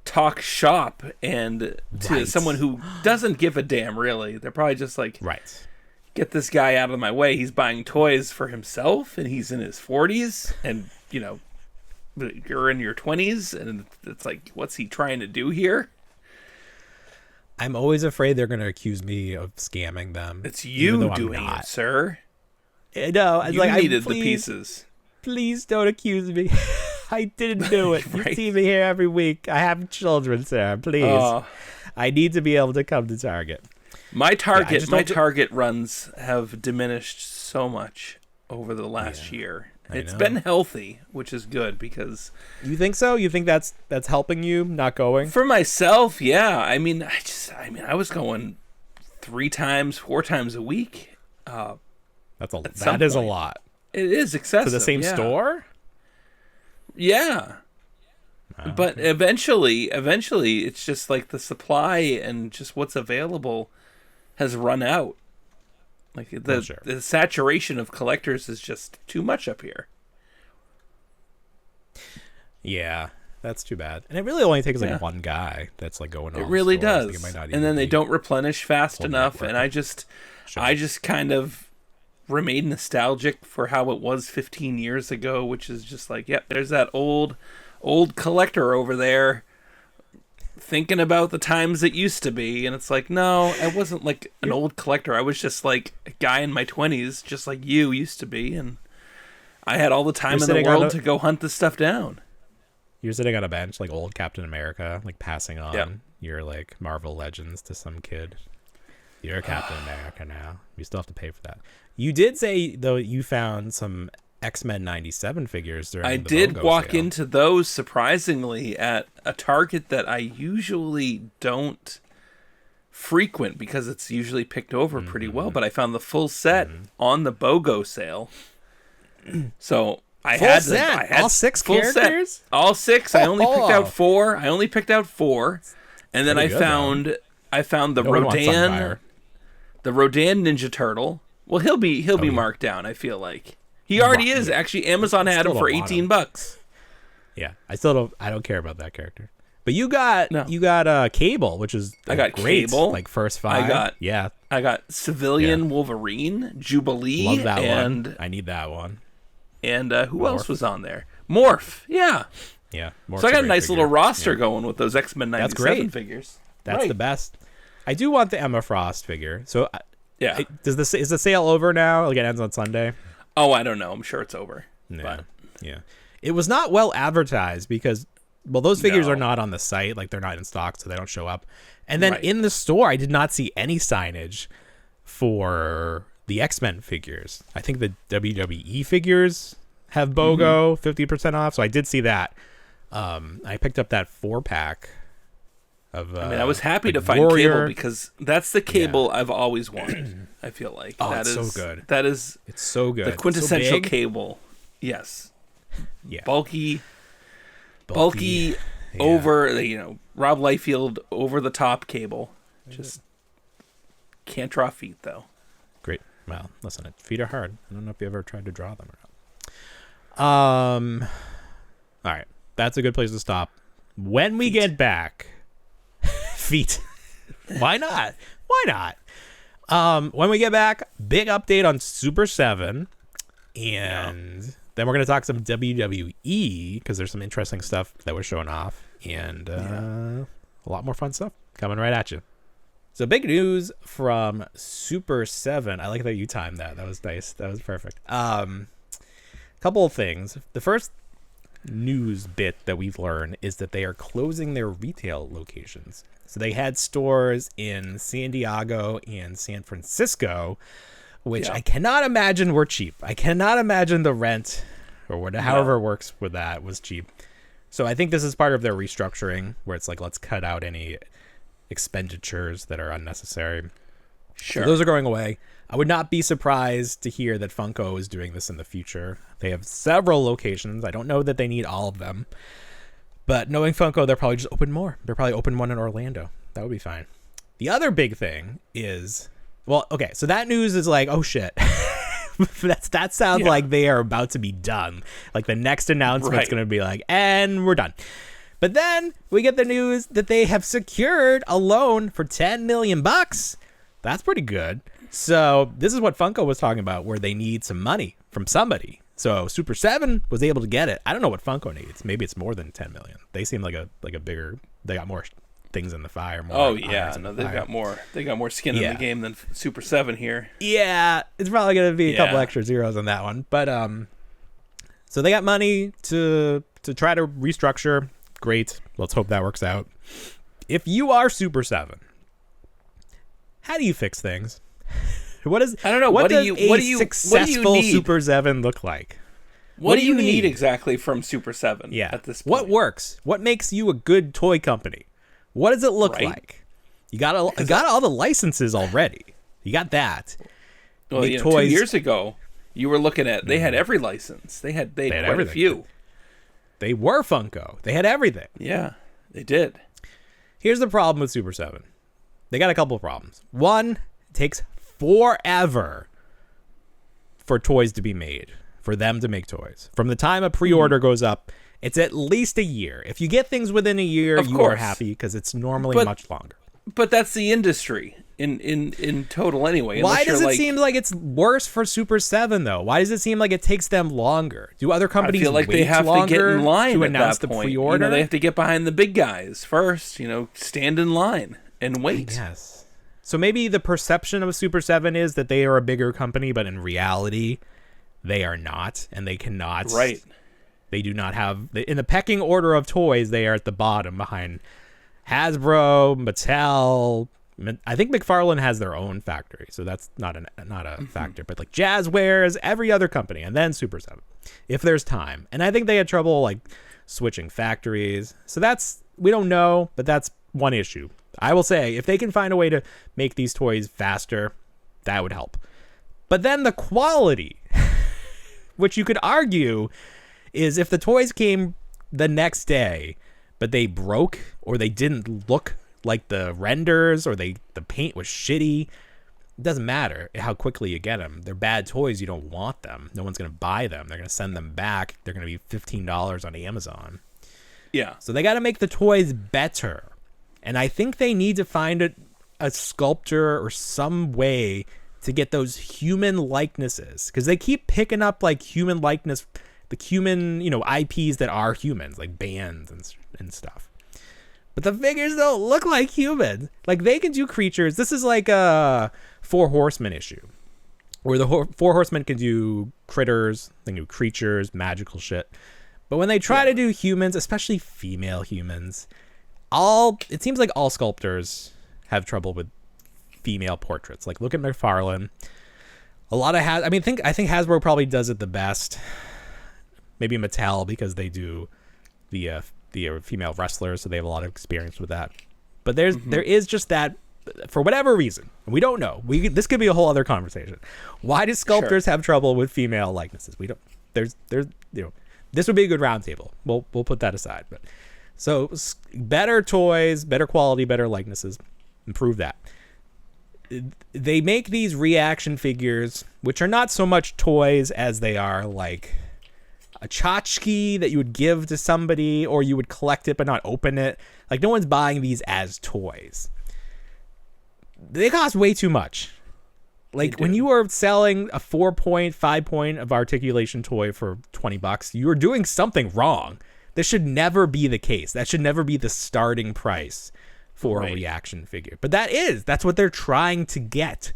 talk shop and to someone who doesn't give a damn, really. They're probably just like, get this guy out of my way. He's buying toys for himself and he's in his 40s and, you know, you're in your 20s and it's like, what's he trying to do here? I'm always afraid they're going to accuse me of scamming them. It's you doing it, sir. No, you needed the pieces. Please don't accuse me. I didn't do it. You see me here every week. I have children, sir. Please. I need to be able to come to Target. My Target runs have diminished so much over the last year. It's been healthy, which is good because you think so? You think that's helping you not going? For myself, yeah. I mean, I was going 3 times, 4 times a week. That is a lot. It is excessive. To the same store? Yeah. But eventually, it's just like the supply and just what's available has run out. Like Sure. the saturation of collectors is just too much up here. Yeah, that's too bad. And it really only takes like one guy that's like going on. It really stores. does. It might not And even then they be don't replenish fast enough. network. And I just kind of remain nostalgic for how it was 15 years ago, which is just like, yep, there's that old collector over there thinking about the times it used to be. And it's like, no, I wasn't like an old collector. I was just like a guy in my 20s, just like you used to be. And I had all the time in the world to go hunt this stuff down. You're sitting on a bench like old Captain America, like passing on your like Marvel Legends to some kid. You're Captain America now. You still have to pay for that. You did say, though, you found some X-Men 97 figures during the did BOGO walk sale. into those, surprisingly, at a Target that I usually don't frequent because it's usually picked over pretty well. But I found the full set on the BOGO sale. So I had all 6 characters? Set. All 6. I only picked out 4. And then I found the Rodan, Ninja Turtle. Well, he'll be marked down, I feel like. He already is. Actually, Amazon had him for $18. Yeah. I don't care about that character. But you got Cable, which is I got great, Cable. like first 5. I got Civilian Wolverine, Jubilee, Love that and one. I need that one. And who else was on there? Morph. Yeah. Yeah. So I got a nice little roster going with those X-Men 97 figures. That's the best. I do want the Emma Frost figure. So yeah. Is the sale over now? Like it ends on Sunday? Oh, I don't know. I'm sure it's over. Yeah. But. Yeah. It was not well advertised because, well, those figures are not on the site. Like they're not in stock, so they don't show up. And then in the store, I did not see any signage for the X-Men figures. I think the WWE figures have BOGO 50% off. So I did see that. I picked up that 4-pack of I was happy to find Cable because that's the Cable I've always wanted. I feel like it's so good. It's so good. The quintessential so Cable. Yes. Yeah. Bulky over, Rob Liefeld over the top Cable. Just can't draw feet though. Great. Well, listen, feet are hard. I don't know if you ever tried to draw them or not. All right. That's a good place to stop. When we get back, feet. Why not? When we get back, big update on Super 7. And then we're going to talk some WWE because there's some interesting stuff that we're showing off. And a lot more fun stuff coming right at you. So big news from Super 7. I like that you timed that. That was nice. That was perfect. Couple of things. The first news bit that we've learned is that they are closing their retail locations. So they had stores in San Diego and San Francisco, which I cannot imagine were cheap. I cannot imagine the rent or however it works with that was cheap. So I think this is part of their restructuring where it's like, let's cut out any expenditures that are unnecessary. Sure. So those are going away. I would not be surprised to hear that Funko is doing this in the future. They have several locations. I don't know that they need all of them. But knowing Funko, they'll probably just open more. They'll probably open one in Orlando. That would be fine. The other big thing is, well, okay, so that news is like, oh shit. that sounds like they are about to be done. Like the next announcement's going to be like, and we're done. But then we get the news that they have secured a loan for $10 million. That's pretty good. So this is what Funko was talking about, where they need some money from somebody. So Super 7 was able to get it. I don't know what Funko needs. Maybe it's more than 10 million. They seem like a bigger. They got more things in the fire. More they've got more. They got more skin in the game than Super 7 here. Yeah, it's probably gonna be a couple extra zeros on that one. But so they got money to try to restructure. Great. Let's hope that works out. If you are Super 7, how do you fix things? I don't know. What do you successful Super 7 look like? What do you need exactly from Super 7 at this point? What works? What makes you a good toy company? What does it look like? You got all the licenses already. You got that. Well, toys. 2 years ago, you were looking at they had every license. They had quite everything. A few. They were Funko. They had everything. Yeah, they did. Here's the problem with Super 7. They got a couple of problems. One, it takes forever for toys to be made, for them to make toys. From the time a pre-order goes up, it's at least a year. If you get things within a year, you are happy, because it's normally much longer. But that's the industry in total anyway. Why does it seem like it's worse for Super 7 though? Why does it seem like it takes them longer? Do other companies I feel like they have to get in line to at announce that the point? pre-order? They have to get behind the big guys first. Stand in line and wait. Yes. So maybe the perception of Super 7 is that they are a bigger company, but in reality, they are not, and they cannot. Right. They do not have, in the pecking order of toys, they are at the bottom behind Hasbro, Mattel. I think McFarlane has their own factory, so that's not a factor. But like Jazzwares, every other company, and then Super 7, if there's time. And I think they had trouble like switching factories. So we don't know, but that's one issue. I will say, if they can find a way to make these toys faster, that would help. But then the quality, which you could argue is if the toys came the next day, but they broke or they didn't look like the renders or the paint was shitty, it doesn't matter how quickly you get them. They're bad toys. You don't want them. No one's going to buy them. They're going to send them back. They're going to be $15 on Amazon. Yeah. So they got to make the toys better. And I think they need to find a sculptor or some way to get those human likenesses, because they keep picking up like human likeness, the human, IPs that are humans, like bands and stuff. But the figures don't look like humans. Like, they can do creatures. This is like a Four Horsemen issue, where the Four Horsemen can do critters, they can do creatures, magical shit. But when they try to do humans, especially female humans, it seems like all sculptors have trouble with female portraits. Like, look at McFarlane. A lot of I think Hasbro probably does it the best. Maybe Mattel, because they do the female wrestlers, so they have a lot of experience with that. But there is just that, for whatever reason, and we don't know. This could be a whole other conversation. Why do sculptors have trouble with female likenesses? We don't. There's this would be a good roundtable. We'll put that aside. But so better toys, better quality, better likenesses, improve that. They make these reaction figures, which are not so much toys as they are like a tchotchke that you would give to somebody, or you would collect it but not open it. Like, no one's buying these as toys. They cost way too much. Like, when you are selling a 4-point, 5-point of articulation toy for $20, you are doing something wrong. This should never be the case. That should never be the starting price for a reaction figure. But that's what they're trying to get.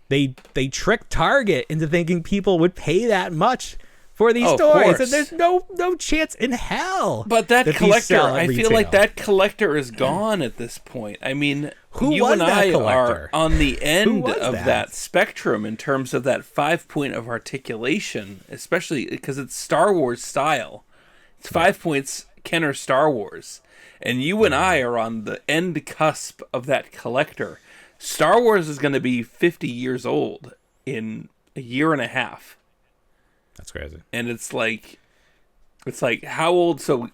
They tricked Target into thinking people would pay that much for these toys, and there's no chance in hell. But that collector, I feel like that collector is gone at this point. I mean, you and I are on the end of that spectrum in terms of that 5-point of articulation, especially because it's Star Wars style. It's 5 points, Kenner Star Wars. And you and I are on the end cusp of that collector. Star Wars is going to be 50 years old in a year and a half. That's crazy. And it's like, how old? So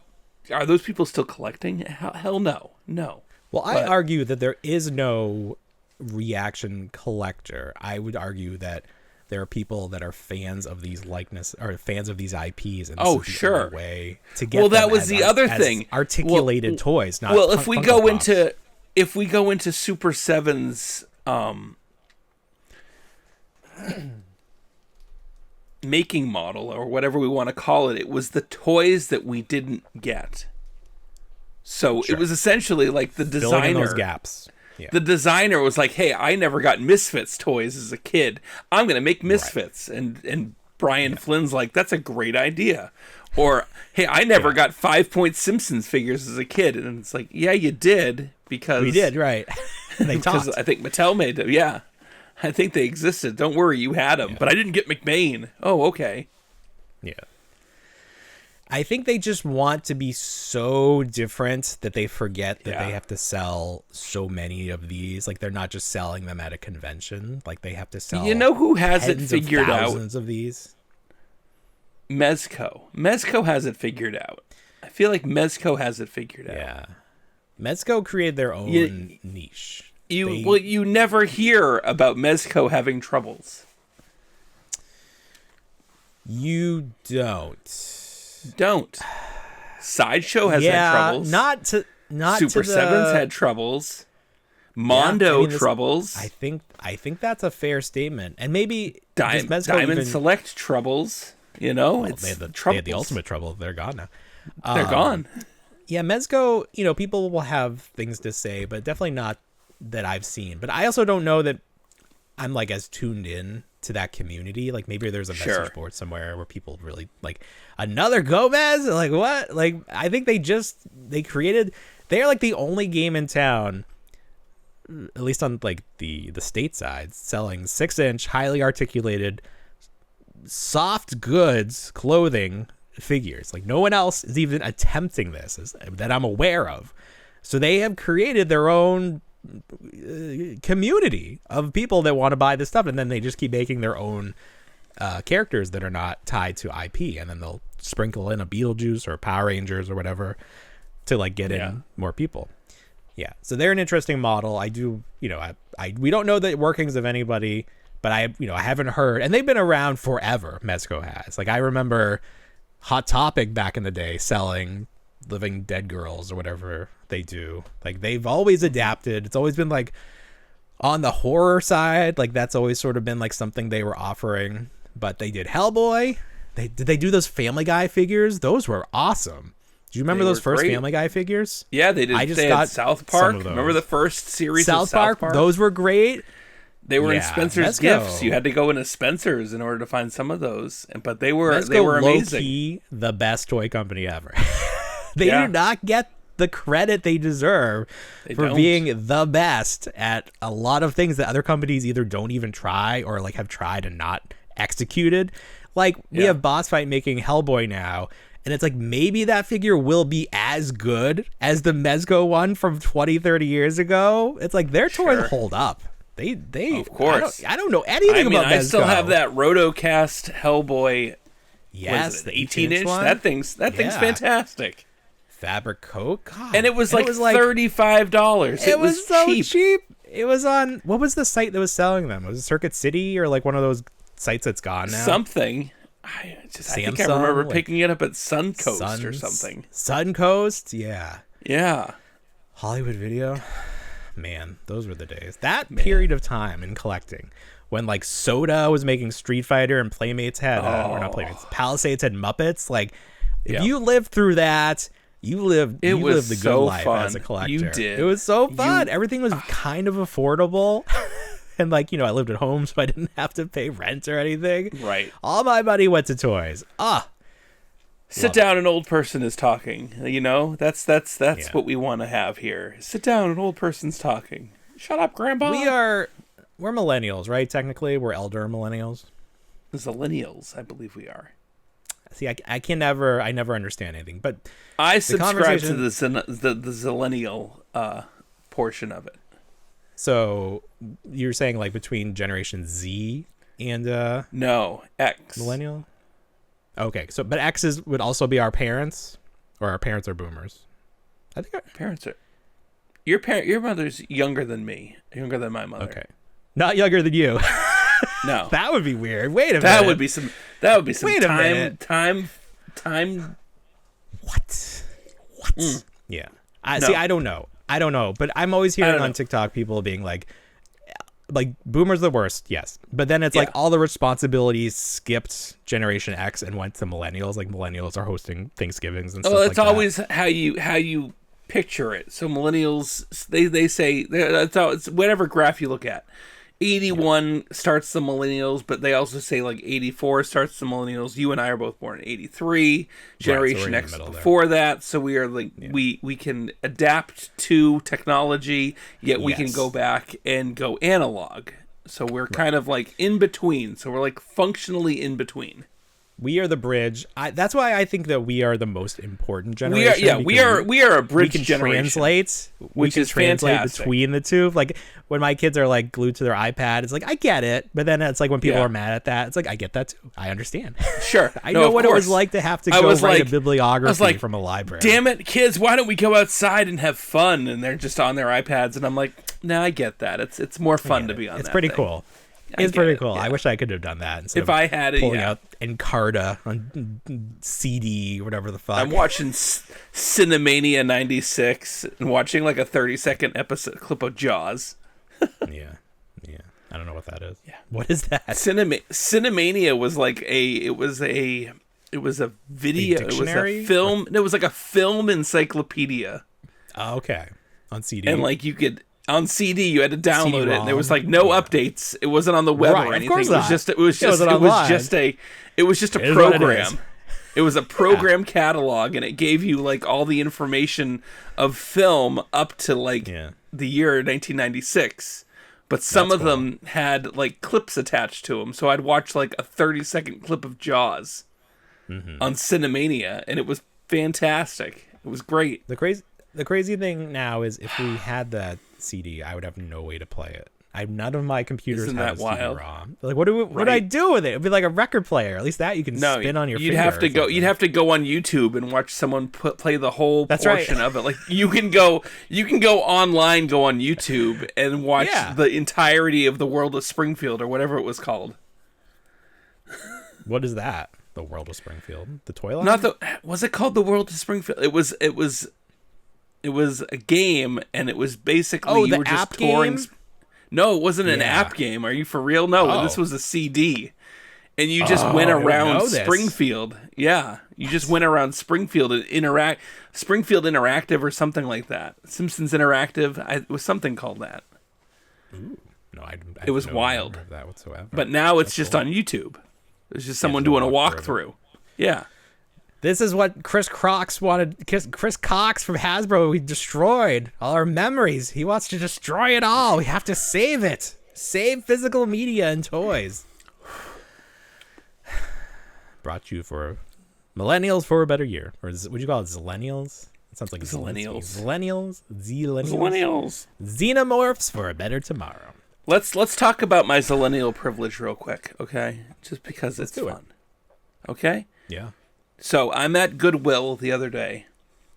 are those people still collecting? Hell no. No. Well, I argue that there is no reaction collector. I would argue that there are people that are fans of these likeness or fans of these IPs. And this is the only way to get well, that was the other thing. Articulated toys, not well, if we go into Super 7's making model, or whatever we want to call it, it was the toys that we didn't get. So it was essentially like the designer, filling in those gaps. Yeah. The designer was like, "Hey, I never got Misfits toys as a kid. I'm going to make Misfits." Right. And Brian Flynn's like, "That's a great idea." Or, "Hey, I never got 5-point Simpsons figures as a kid." And it's like, "Yeah, you did, because we did, right?" They because I think Mattel made them. Yeah. I think they existed. Don't worry, you had them. But I didn't get McBain. Oh, okay. Yeah. I think they just want to be so different that they forget that they have to sell so many of these. Like, they're not just selling them at a convention. Like, they have to sell. You know who has it figured out? Thousands of these. Mezco. Mezco has it figured out. I feel like Mezco has it figured out. Yeah. Mezco created their own niche. You never hear about Mezco having troubles. You don't. Sideshow has had troubles. Not Super to the... Sevens had troubles. Mondo troubles. I think that's a fair statement. And maybe Diamond Select troubles. You know, they had the ultimate trouble. They're gone now. They're gone. Yeah, Mezco, people will have things to say, but definitely not that I've seen. But I also don't know that I'm like as tuned in to that community. Like maybe there's a message board somewhere where people really like another Gomez. Like what? Like I think they're like the only game in town, at least on like the state side, selling 6-inch highly articulated soft goods clothing figures. Like no one else is even attempting this that I'm aware of. So they have created their own community of people that want to buy this stuff, and then they just keep making their own characters that are not tied to IP, and then they'll sprinkle in a Beetlejuice or a Power Rangers or whatever to like get in more people. Yeah, so they're an interesting model. I do, we don't know the workings of anybody, but I haven't heard, and they've been around forever. Mezco has. Like I remember Hot Topic back in the day selling Living Dead Girls or whatever they do. Like they've always adapted. It's always been like on the horror side. Like that's always sort of been like something they were offering. But they did Hellboy. Did they do those Family Guy figures? Those were awesome. Do you remember those first Family Guy figures? Yeah, they did. They had South Park. Remember the first series of South Park? Those were great. They were in Spencer's Gifts. You had to go into Spencer's in order to find some of those. But they were amazing. Low-key the best toy company ever. They do not get the credit they deserve being the best at a lot of things that other companies either don't even try or like have tried and not executed. Like we have Boss Fight making Hellboy now, and it's like maybe that figure will be as good as the Mezco one from 20, 30 years ago. It's like their toys hold up. They of course. I don't know anything about Mezco. I still have that Rotocast Hellboy. Yes, the 18-inch one. That thing's fantastic. Fabric coat, God. And it was like $35. It was so cheap. It was on, what was the site that was selling them? Was it Circuit City or like one of those sites that's gone now? Something. I think I remember picking it up at Suncoast or something. Suncoast, yeah. Yeah. Hollywood Video. Man, those were the days. That period of time in collecting when like Soda was making Street Fighter and Playmates had, or not Playmates, Palisades had Muppets. Like if you lived through that, you lived the good life as a collector. You did. It was so fun. Everything was kind of affordable. And like, I lived at home, so I didn't have to pay rent or anything. Right. All my money went to toys. Sit down, an old person is talking. That's what we want to have here. Sit down, an old person's talking. Shut up, Grandpa. We're millennials, right? Technically, we're elder millennials. Zillennials, I believe we are. See, I never understand anything, but I subscribe to the zillennial portion of it. So you're saying like between Generation Z and no, X millennial? Okay, so but X's would also be our parents, or our parents are boomers. I think our parents are. Your mother's younger than me, younger than my mother. Okay, not younger than you. No, that would be weird. Wait a minute. That would be some. Wait a minute. Time. What? Yeah. See, I don't know, but I'm always hearing on TikTok people being like boomers the worst, yes, but then it's like all the responsibilities skipped Generation X and went to millennials. Like millennials are hosting Thanksgivings and stuff like that. It's always how you picture it. So millennials, they say it's whatever graph you look at. 81 starts the millennials, but they also say like 84 starts the millennials. You and I are both born in 83. Generation X before that, so we are like we can adapt to technology, yet we can go back and go analog. So we're kind of like in between. So we're like functionally in between. We are the bridge. That's why I think that we are the most important generation. We are a bridge generation. We can translate between the two. Like when my kids are like glued to their iPad, it's like I get it, but then it's like when people are mad at that, it's like I get that too. I understand. Sure, I know what it was like to have to go write a bibliography from a library. Damn it, kids! Why don't we go outside and have fun? And they're just on their iPads, and I'm like, No, I get that. It's more fun to be on. It's that pretty thing. cool. It's pretty cool. Yeah. I wish I could have done that. Instead If I had it, pulling out Encarta on CD, whatever the fuck. I'm watching Cinemania 96 and watching like a 30-second episode clip of Jaws. Yeah. I don't know what that is. Yeah. What is that? Cinemania was like it was a video. It was a film. It was like a film encyclopedia. Oh, okay. On CD. And like you could on CD, you had to download it. And there was like no updates. It wasn't on the web or anything. Of course not. It was just a program. It was a program catalog, and it gave you like all the information of film up to like the year 1996. But some of them had like clips attached to them. So I'd watch like a 30-second clip of Jaws on Cinemania, and it was fantastic. It was great. The crazy thing now is if we had that CD, I would have no way to play it. None of my computers have a CD-ROM. Like, what do I do with it? It'd be like a record player. At least that you can spin on your finger. You'd have to go on YouTube and watch someone play the whole portion of it. Like you can go online, go on YouTube and watch the entirety of The World of Springfield or whatever it was called. What is that? The World of Springfield? The toy line? Was it called The World of Springfield? It was a game, and it was basically you were just touring. No, it wasn't an app game. Are you for real? No, this was a CD. And you just went around Springfield. Yeah, you just went around Springfield and Springfield Interactive or something like that. Simpsons Interactive. It was something called that. Ooh. No, it was wild. Of that whatsoever. But now it's just on YouTube. It's just someone doing a walkthrough. Yeah. This is what Chris Cox wanted. Chris Cox from Hasbro, we destroyed all our memories. He wants to destroy it all. We have to save it. Save physical media and toys. Brought to you for Millennials for a Better Year. Or would you call it Zillennials? It sounds like Zillennials. Xenomorphs for a Better Tomorrow. Let's talk about my Zillennial privilege real quick, okay? Just because it's fun. Okay? Yeah. So I'm at Goodwill the other day,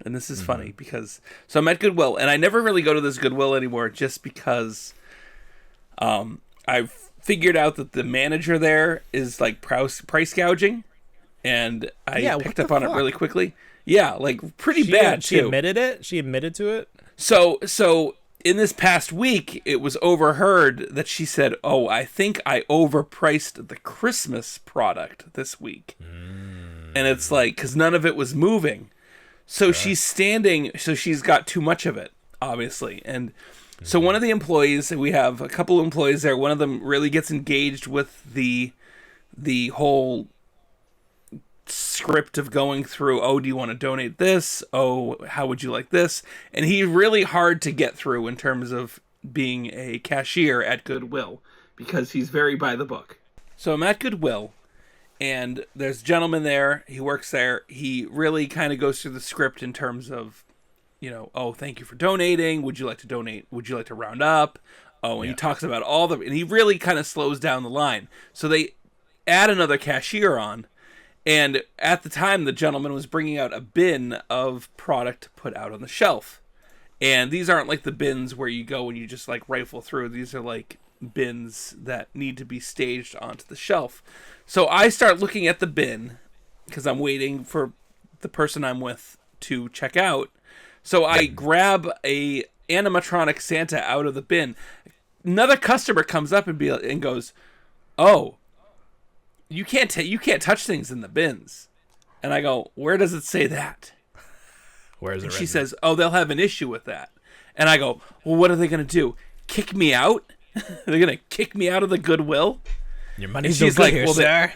and this is funny because I'm at Goodwill, and I never really go to this Goodwill anymore just because I've figured out that the manager there is like price gouging, and I picked up on it really quickly. Yeah, like pretty bad too. She admitted it? She admitted to it? So in this past week, it was overheard that she said, "Oh, I think I overpriced the Christmas product this week." And it's like, because none of it was moving. So she's standing, so she's got too much of it, obviously. And so one of the employees, we have a couple of employees there, one of them really gets engaged with the whole script of going through, oh, do you want to donate this? Oh, how would you like this? And he's really hard to get through in terms of being a cashier at Goodwill, because he's very by the book. So I'm at Goodwill. And there's a gentleman there. He works there. He really kind of goes through the script in terms of, oh, thank you for donating. Would you like to donate? Would you like to round up? Oh, and he talks about and he really kind of slows down the line. So they add another cashier on. And at the time, the gentleman was bringing out a bin of product to put out on the shelf. And these aren't like the bins where you go and you just like rifle through. These are like bins that need to be staged onto the shelf. So I start looking at the bin because I'm waiting for the person I'm with to check out. So I grab a animatronic Santa out of the bin. Another customer comes up and goes, "Oh, you can't touch things in the bins." And I go, "Where does it say that?" Where is it? And she says, "Oh, they'll have an issue with that." And I go, "Well, what are they going to do? Kick me out? They're going to kick me out of the Goodwill?" Your money's no good here, sir.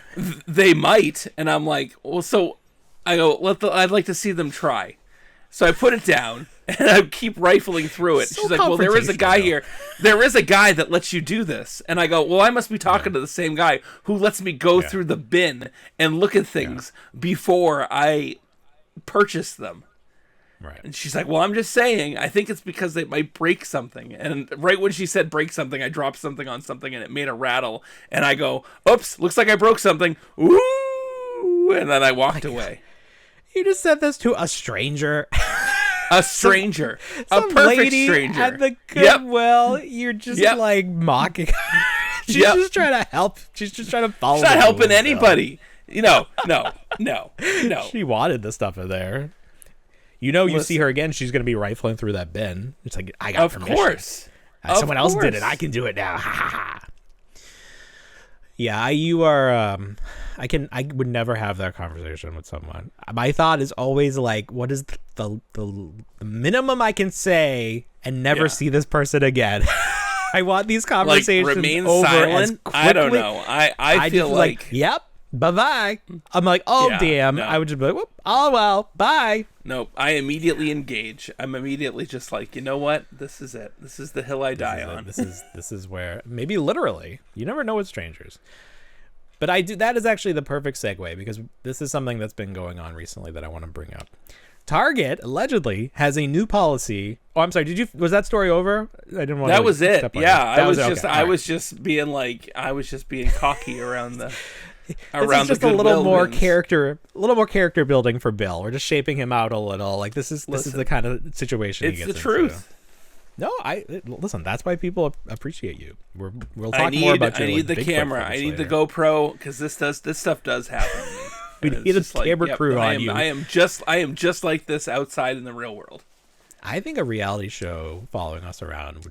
They might. And I'm like, well, so I go, I'd like to see them try. So I put it down and I keep rifling through it. She's like, well, there is a guy here. There is a guy that lets you do this. And I go, well, I must be talking to the same guy who lets me go through the bin and look at things before I purchase them. Right. And she's like, well, I'm just saying, I think it's because they might break something. And right when she said break something, I dropped something on something and it made a rattle. And I go, oops, looks like I broke something. Ooh! And then I walked away. You just said this to a stranger? A stranger. A Some perfect lady stranger. at the Goodwill. You're just like mocking her. She's just trying to help. She's just trying to follow. She's not helping anybody. No. She wanted the stuff in there. You see her again, she's going to be rifling through that bin. It's like, I got permission. Of course. Someone else did it. I can do it now. Ha ha ha. Yeah, you are. I would never have that conversation with someone. My thought is always like, what is the minimum I can say and never see this person again? I want these conversations like, remain over silent. As quickly. I don't know. I feel like yep. Bye-bye. I'm like, damn. No. I would just be like, whoop, oh, well, bye. Nope. I immediately engage. I'm immediately just like, you know what? This is it. This is the hill I die on. This is where, maybe literally, you never know with strangers. But that is actually the perfect segue, because this is something that's been going on recently that I want to bring up. Target allegedly has a new policy. Oh, I'm sorry. Was that story over? I didn't want. That was it. Yeah, I was just being cocky around the. This is just a little more character building for Bill. We're just shaping him out a little. Like this is the kind of situation he gets into. It's the truth. No, listen. That's why people appreciate you. We'll talk more about you. I need the camera. I need the GoPro, because this stuff does happen to me. We need a camera crew on you. I am just like this outside in the real world. I think a reality show following us around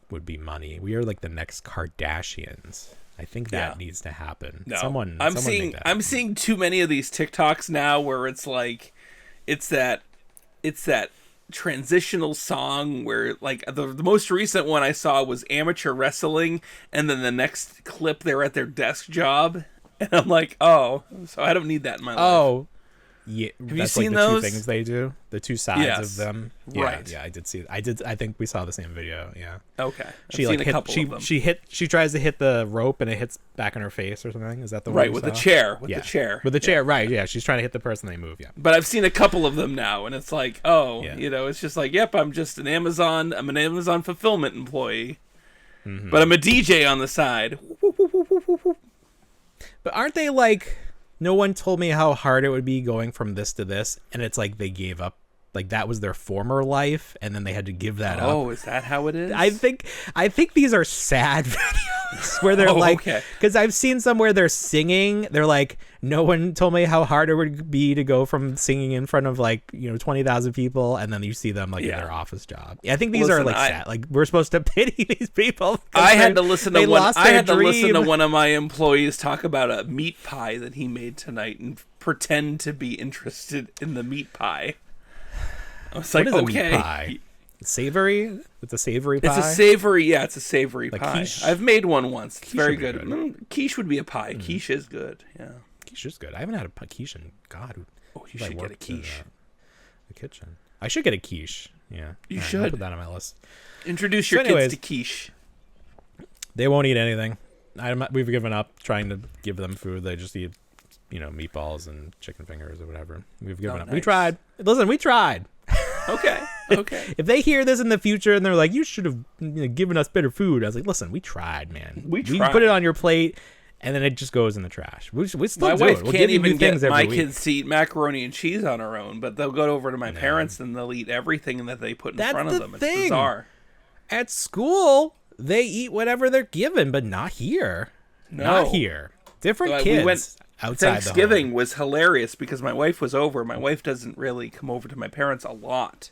would be money. We are like the next Kardashians. I think that needs to happen. No, I'm seeing too many of these TikToks now where it's like, it's that transitional song where like the most recent one I saw was amateur wrestling, and then the next clip they're at their desk job, and I'm like, so I don't need that in my life. Yeah, have you seen those? Two things they do, the two sides of them. Yeah, right. Yeah, I did see. I think we saw the same video. Yeah. Okay. She seen a couple of them. She tries to hit the rope and it hits back in her face or something. Is that the one? Right, with the chair. With the chair. Right. Yeah. She's trying to hit the person they move. Yeah. But I've seen a couple of them now, and it's like, it's just like, yep, I'm just an Amazon fulfillment employee, but I'm a DJ on the side. But aren't they like? No one told me how hard it would be going from this to this, and it's like they gave up. Like that was their former life, and then they had to give that up. Oh, is that how it is? I think these are sad videos where they're because I've seen some where they're singing. They're like, no one told me how hard it would be to go from singing in front of 20,000 people, and then you see them in their office job. I think these are sad. Like we're supposed to pity these people. I had to listen to one of my employees talk about a meat pie that he made tonight and pretend to be interested in the meat pie. I was like, okay. Meat pie? Savory? It's a savory pie? It's a savory pie. Quiche? I've made one once. It's very good. Quiche would be a pie. Quiche is good, yeah. Quiche is good. I haven't had a quiche in, God. You should get a quiche. The kitchen. I should get a quiche, yeah. You should. I'll put that on my list. Introduce your kids to quiche. They won't eat anything. We've given up trying to give them food. They just eat, meatballs and chicken fingers or whatever. We've given up. Nice. We tried. Listen, we tried. Okay. If they hear this in the future and they're like, you should have given us better food, I was like, listen, we tried, man. We put it on your plate, and then it just goes in the trash. We still do it. My wife can't even get my kids to eat macaroni and cheese on her own, but they'll go over to my parents and they'll eat everything that they put in front of them. It's bizarre. At school, they eat whatever they're given, but not here. No. Not here. Different kids. We went outside Thanksgiving was hilarious because my wife was over. My wife doesn't really come over to my parents a lot.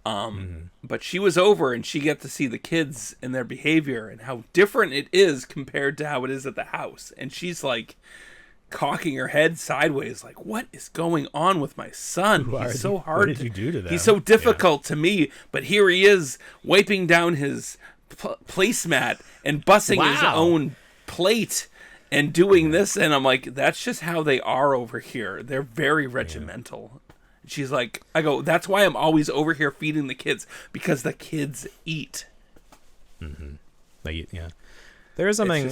But she was over and she got to see the kids and their behavior and how different it is compared to how it is at the house. And she's like cocking her head sideways like, what is going on with my son? He's so hard. What did you do to them? He's so difficult to me, but here he is wiping down his placemat and bussing his own plate and doing this, and I'm like, that's just how they are over here. They're very regimental. She's like, I go, that's why I'm always over here feeding the kids, because the kids eat. Mm-hmm. They eat, yeah. There is something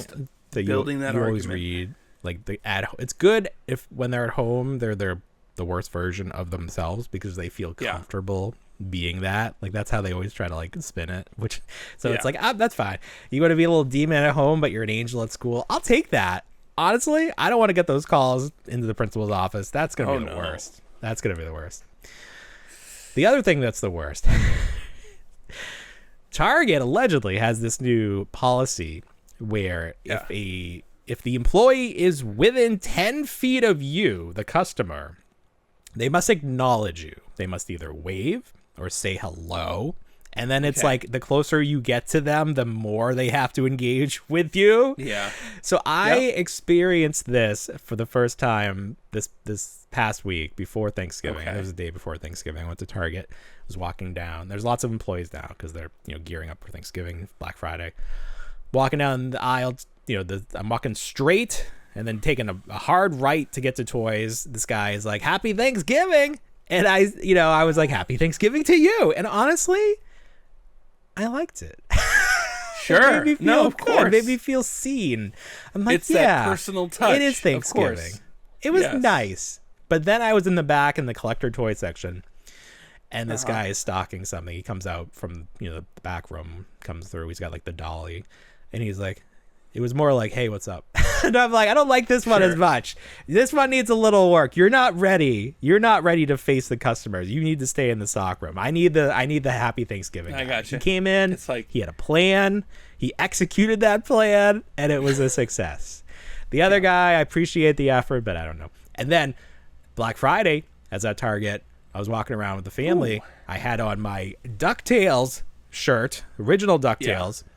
that you always read, like it's good if when they're at home, they're the worst version of themselves because they feel comfortable being that. Like that's how they always try to spin it. It's like, that's fine. You want to be a little demon at home, but you're an angel at school. I'll take that. Honestly, I don't want to get those calls into the principal's office. That's gonna be the worst. That's gonna be the worst. The other thing that's the worst, Target allegedly has this new policy where if the employee is within 10 feet of you, the customer, they must acknowledge you. They must either wave or say hello. And then it's like the closer you get to them, the more they have to engage with you. Yeah. So I experienced this for the first time this past week before Thanksgiving. It was the day before Thanksgiving. I went to Target. I was walking down. There's lots of employees now because they're gearing up for Thanksgiving, Black Friday. Walking down the aisle, I'm walking straight and then taking a hard right to get to toys. This guy is like, "Happy Thanksgiving," and I was like, "Happy Thanksgiving to you." And honestly, I liked it. Sure. It made me feel no, of good. course. It made me feel seen. I'm like, it's that personal touch. It is Thanksgiving. It was nice. But then I was in the back in the collector toy section, and this guy is stocking something. He comes out from the back room, comes through. He's got like the dolly, and he's like, it was more like, "Hey, what's up?" And I'm like, I don't like this one as much. This one needs a little work. You're not ready. You're not ready to face the customers. You need to stay in the stock room. I need the Happy Thanksgiving. I got you. He came in. It's like, he had a plan. He executed that plan, and it was a success. The other guy, I appreciate the effort, but I don't know. And then Black Friday, as at Target, I was walking around with the family. Ooh. I had on my DuckTales shirt, original DuckTales. Yeah.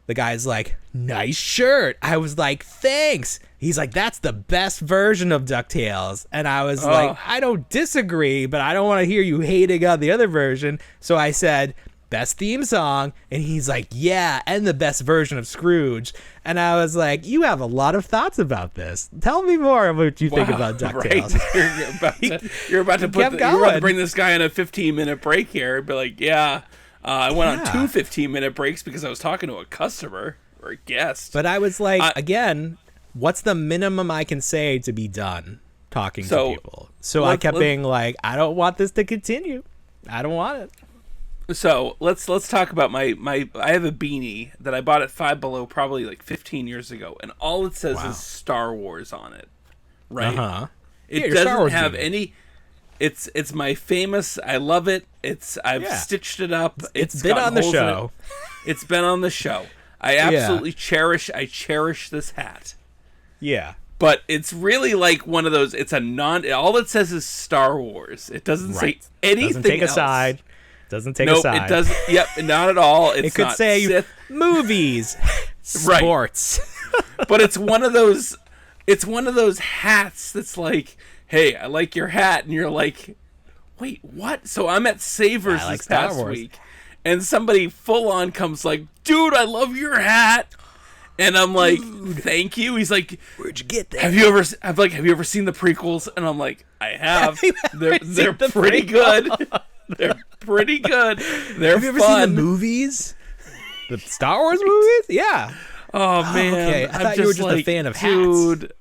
The guy's like, "Nice shirt." I was like, "Thanks." He's like, "That's the best version of DuckTales." And I was like, "I don't disagree, but I don't want to hear you hating on the other version." So I said, "Best theme song." And he's like, "Yeah, and the best version of Scrooge." And I was like, "You have a lot of thoughts about this. Tell me more about what you think about DuckTales." Right. You're about to bring this guy on a 15-minute break here and be like, "Yeah. I went on 2 15-minute breaks because I was talking to a customer or a guest." But I was like, again, what's the minimum I can say to be done talking to people? So I kept being like, I don't want this to continue. I don't want it. So let's talk about my I have a beanie that I bought at Five Below probably like 15 years ago, and all it says is Star Wars on it. Right? It doesn't have any. It's my famous. I love it. I've stitched it up. It's been on the show. It's been on the show. I absolutely cherish this hat. Yeah. But it's really like one of those. It's a all it says is Star Wars. It doesn't say anything. Doesn't take else. a side. Doesn't take a side. Nope, it doesn't. Yep, not at all. It could say Sith. Movies, sports. But it's one of those. It's one of those hats that's like, "Hey, I like your hat," and you're like, "Wait, what?" So I'm at Savers this past week, and somebody full on comes like, "Dude, I love your hat," and I'm like, "Thank you." He's like, "Where'd you get that?" Have you ever seen the prequels? And I'm like, "I have. They're pretty good. They're pretty good. They're Have you ever fun." seen the movies? The Star Wars movies? Yeah. Oh man, okay. I thought you were just a fan of hats. Dude,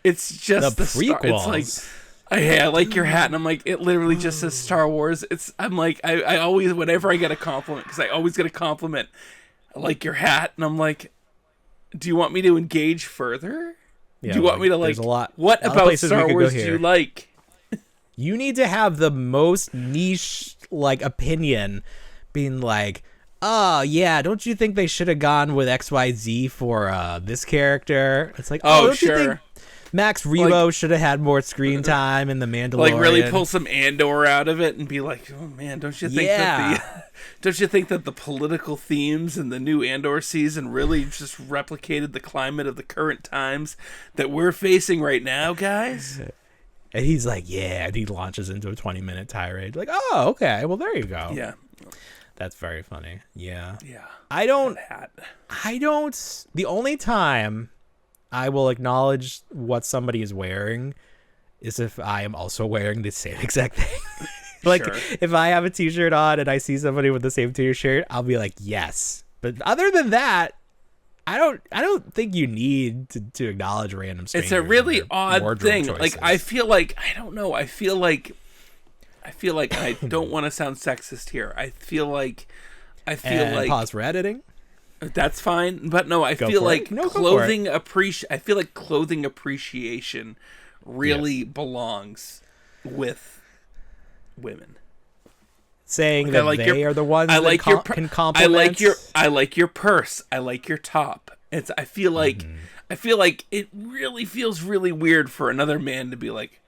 it's just the prequels. It's like, I like your hat, and I'm like, it literally just says Star Wars. I'm like, I always, whenever I get a compliment, because I always get a compliment, "I like your hat," and I'm like, do you want me to engage further? Yeah, do you want me to there's a lot, what about Star Wars do you like? You need to have the most niche opinion, being like, "Oh yeah, don't you think they should have gone with XYZ for this character?" It's like, "Oh, don't sure. you think Max Rebo should have had more screen time in The Mandalorian?" Like really pull some Andor out of it and be like, "Oh man, don't you think that the political themes in the new Andor season really just replicated the climate of the current times that we're facing right now, guys?" And he's like, "Yeah," and he launches into a 20-minute tirade. Like, "Oh, okay, well there you go." Yeah. That's very funny. Yeah. Yeah. I don't. The only time I will acknowledge what somebody is wearing is if I am also wearing the same exact thing. If I have a t-shirt on and I see somebody with the same t-shirt, I'll be like, "Yes." But other than that, I don't think you need to acknowledge random strangers. It's a really odd thing. Choices. Like I feel like I don't know. I feel like I don't want to sound sexist here. I feel like pause for editing. That's fine, but no, I feel like clothing appreciation really belongs with women. saying that they are the ones that can compliment. I like your purse. I like your top. I feel like it really feels really weird for another man to be like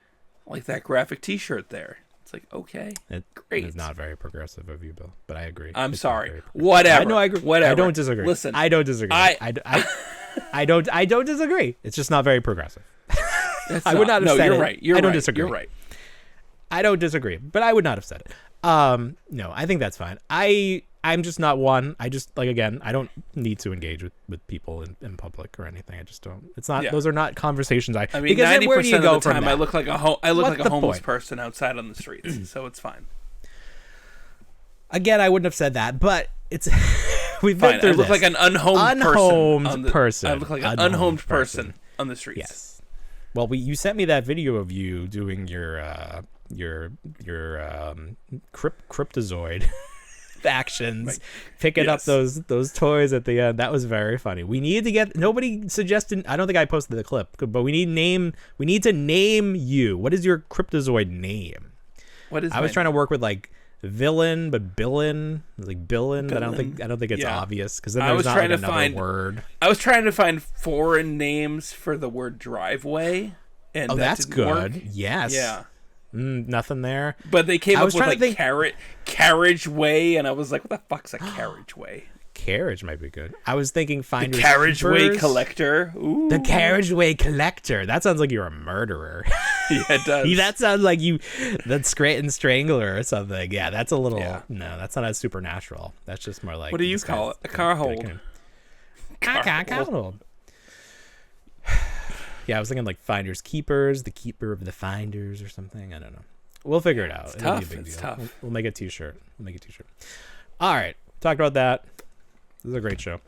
that graphic T-shirt there. It's like, okay, great. It's not very progressive of you, Bill, but I agree. I'm sorry. Whatever. I know. I agree. Whatever. I don't disagree. Listen, I don't disagree. I don't disagree. It's just not very progressive. I would not have said it. You're right. I don't disagree. You're right. I don't disagree, but I would not have said it. No, I think that's fine. I'm just not one. I just again, I don't need to engage with people in public or anything. I just don't. It's not. Yeah. Those are not conversations. I mean, 90% of the time, I look like a homeless person outside on the streets, so it's fine. Again, I wouldn't have said that, but it's we've been through I look this. like an unhomed person. I look like an unhomed person on the streets. Yes. Well, you sent me that video of you doing your cryptozoid actions, picking up those toys at the end. That was very funny. We need to get. Nobody suggested. I don't think I posted the clip, but we need to name you. What is your cryptozoid name? What is? I was trying to work with villain, but Billin, Billin. But I don't think it's obvious because then there's not another word. I was trying to find foreign names for the word driveway, and that's good. Work. Yes. Yeah. Nothing there. But they came up with carriageway, and I was like, what the fuck's a carriageway? Carriage might be good. I was thinking Finders Carriageway Collector. Ooh. The Carriageway Collector. That sounds like you're a murderer. Yeah, it does. That sounds like the Scranton Strangler or something. Yeah, that's a little... Yeah. No, that's not as supernatural. That's just more like... What do you call it? A car hold. Car hold. Yeah, I was thinking Finders Keepers, the keeper of the finders or something. I don't know. We'll figure it out. It's tough. It's tough. We'll make a t-shirt. All right. Talked about that. This is a great show.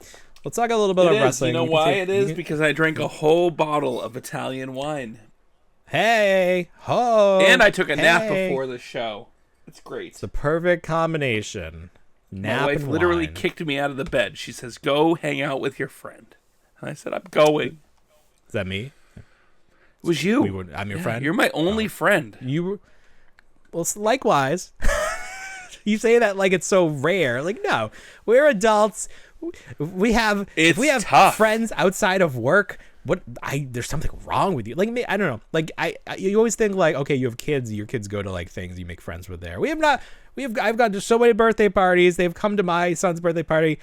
Let's talk a little bit about wrestling. You know why it is? Because I drank a whole bottle of Italian wine. Hey. Ho. And I took a nap before the show. It's great. It's the perfect combination. Nap My wife and literally wine. kicked me out of the bed. She says, go hang out with your friend. And I said, I'm going. Is that me? It was you. I'm your friend. You're my only friend. Well, likewise. You say that like it's so rare. No, we're adults. We have tough. friends outside of work. There's something wrong with you. Me, I don't know. You always think okay, you have kids. Your kids go to things you make friends with there. I've gone to so many birthday parties. They've come to my son's birthday party.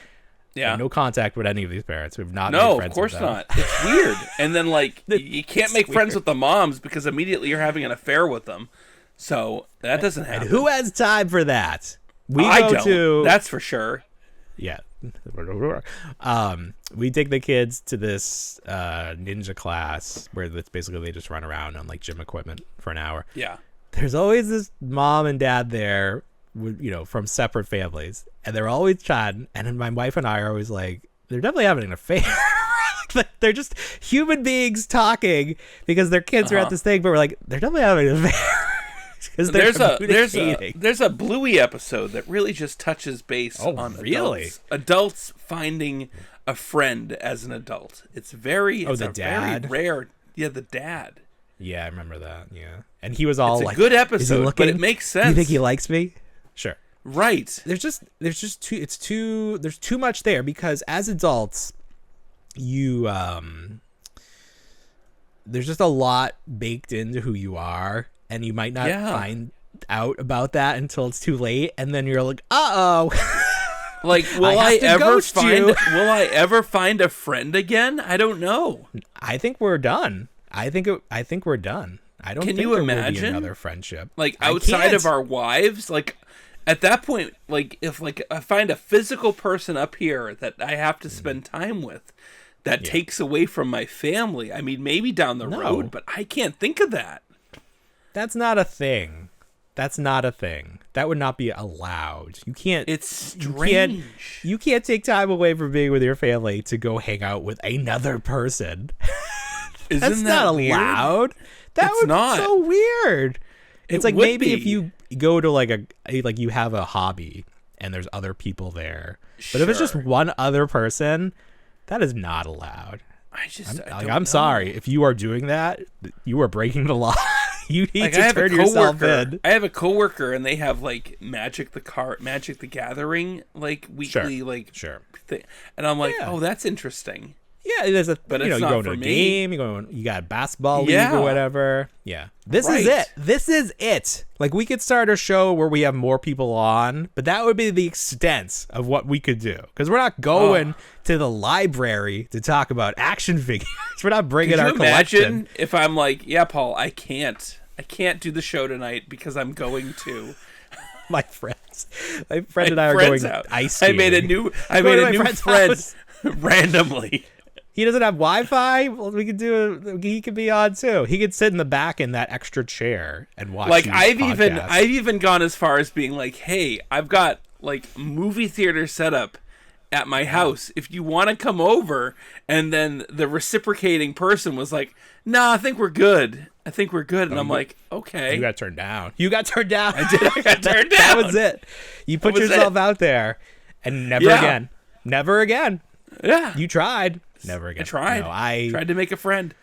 Yeah. No contact with any of these parents. We've not made friends with them. No, of course not. It's weird. And then you can't make friends with the moms because immediately you're having an affair with them. So that doesn't happen. And who has time for that? I don't. That's for sure. Yeah. We take the kids to this ninja class where it's basically they just run around on gym equipment for an hour. Yeah. There's always this mom and dad there, from separate families, and they're always chatting. And then my wife and I are always they're definitely having an affair. They're just human beings talking because their kids are at this thing, but we're they're definitely having an affair. There's a Bluey episode that really just touches base on adults finding a friend as an adult. It's very very rare. Yeah, the dad. Yeah, I remember that. Yeah, and he was all it's a good episode, but it makes sense. You think he likes me? Sure. Right. There's too much there because as adults, there's just a lot baked into who you are. And you might not find out about that until it's too late, and then you're uh-oh. Will I ever find a friend again? I don't know. I think we're done. I think we're done. I don't. Can think you there imagine will be another friendship? Outside of our wives, at that point, if I find a physical person up here that I have to spend time with, that takes away from my family. I mean, maybe down the road, but I can't think of that. That's not a thing. That would not be allowed. You can't. It's strange. You can't take time away from being with your family to go hang out with another person. That's not allowed. That would be so weird. It's maybe if you go to you have a hobby and there's other people there, but if it's just one other person, that is not allowed. I'm sorry if you are doing that. You are breaking the law. You need Like, to turn yourself in. I have a coworker, and they have like Magic the Gathering, like weekly, thing, and I'm like, oh, that's interesting. Yeah, there's but you it's go not to for a me. game, you got a basketball league or whatever. Yeah. This is it. This is it. Like, we could start a show where we have more people on, but that would be the extent of what we could do. Because we're not going to the library to talk about action figures. We're not bringing our collection. Imagine if I'm like, yeah, Paul, I can't do the show tonight because I'm going to my friend and I are going ice skating. I made a new friend randomly. He doesn't have Wi-Fi. Well, he could be on too. He could sit in the back in that extra chair and watch. Like, I've even gone as far as being like, hey, I've got like movie theater set up at my house. If you want to come over, and then the reciprocating person was like, "No, I think we're good. And I'm like, okay. You got turned down. I got turned down. That was it. You put yourself out there, and never again. Never again. Yeah. You tried. Never again. I tried. No, I tried to make a friend.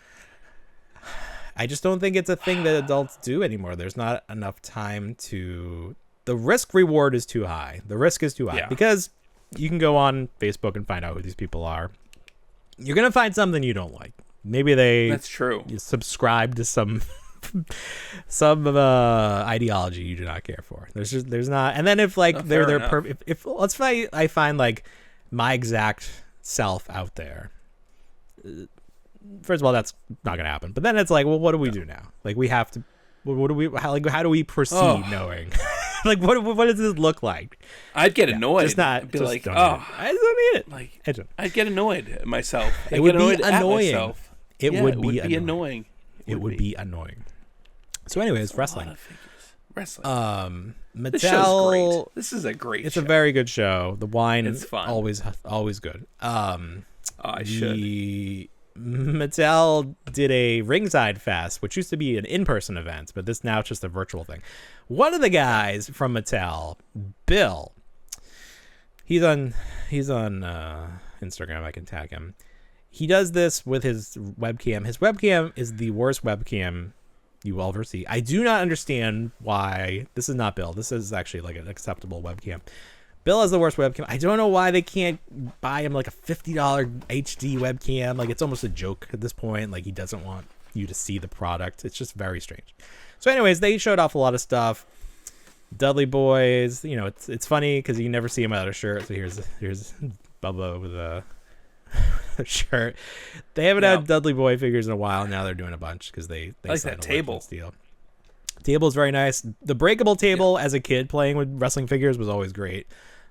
I just don't think it's a thing that adults do anymore. There's not enough time to... The risk reward is too high. The risk is too high. Because you can go on Facebook and find out who these people are. You're going to find something you don't like. Maybe That's true. You subscribe to some ideology you do not care for. There's not... And then if like if let's say I find like my exact self out there, first of all, that's not gonna happen. But then it's like, well, what do we do now? Like, we have to. What do we? How do we proceed? Knowing, like, what does this look like? I'd get annoyed. I'd be like, I just don't need it. Like, I'd get annoyed at myself. It would be annoying. It would be annoying. It would be annoying. So, anyways, wrestling. Mattel. This show's great. This is a great show. It's a very good show. The wine is fun. Always good. I should. Mattel did a Ringside Fest, which used to be an in-person event, but this now it's just a virtual thing. One of the guys from Mattel, Bill, he's on Instagram. I can tag him. He does this with his webcam. His webcam is the worst webcam you will ever see. I do not understand why. This is not Bill. This is actually like an acceptable webcam. Bill has the worst webcam. I don't know why they can't buy him like a $50 HD webcam. Like, it's almost a joke at this point. Like, he doesn't want you to see the product. It's just very strange. So anyways, they showed off a lot of stuff. Dudley Boys, it's funny because you never see him without a shirt. So here's Bubba with a shirt. They haven't had Dudley Boy figures in a while. Now they're doing a bunch because they like that table. Table is very nice. The breakable table as a kid playing with wrestling figures was always great.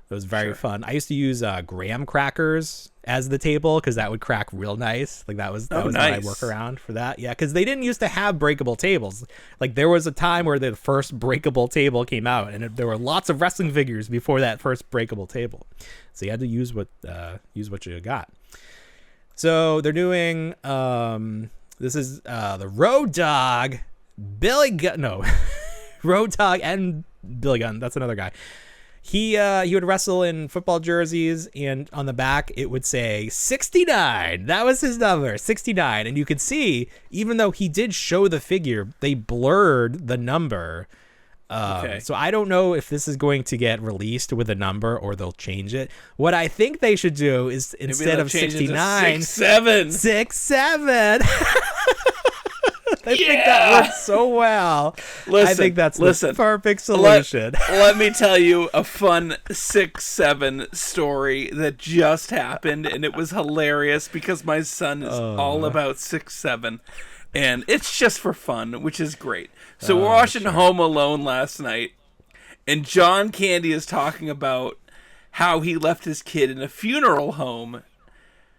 It was very fun. I used to use graham crackers as the table because that would crack real nice. Like, that was nice. My workaround for that. Yeah, because they didn't used to have breakable tables. Like, there was a time where the first breakable table came out, and there were lots of wrestling figures before that first breakable table. So you had to use what you got. So they're doing this is the Road Dogg, Billy Gunn. No, Road Dogg and Billy Gunn. That's another guy. He would wrestle in football jerseys, and on the back it would say 69. That was his number, 69. And you could see, even though he did show the figure, they blurred the number. So I don't know if this is going to get released with a number or they'll change it. What I think they should do is, instead of 69, 67. I think that works so well. I think that's the perfect solution. Let me tell you a fun 6'7" story that just happened, and it was hilarious because my son is all about 6'7", and it's just for fun, which is great. So we're watching Home Alone last night, and John Candy is talking about how he left his kid in a funeral home.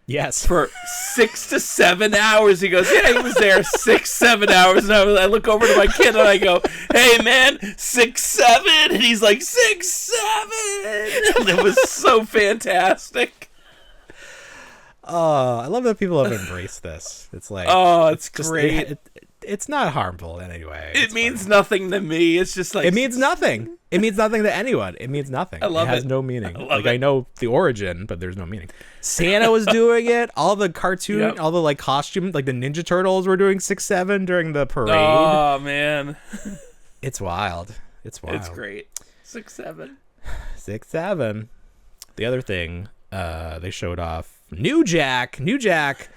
Yes. For 6 to 7 hours. He goes, yeah, he was there 6-7 hours. And I look over to my kid and I go, hey, man, 6'7". And he's like, 6'7". And it was so fantastic. Oh, I love that people have embraced this. It's like, it's great. it's not harmful in any way. It means nothing to me. It's just like it means nothing. It means nothing to anyone. It means nothing. I love it. Has it. no meaning. Like I know the origin, but there's no meaning. Santa was doing it. All the cartoon, all the like costume, like the Ninja Turtles were doing 6'7" during the parade. Oh man, it's wild. It's wild. It's great. 6'7". 6'7". The other thing, they showed off New Jack. New Jack.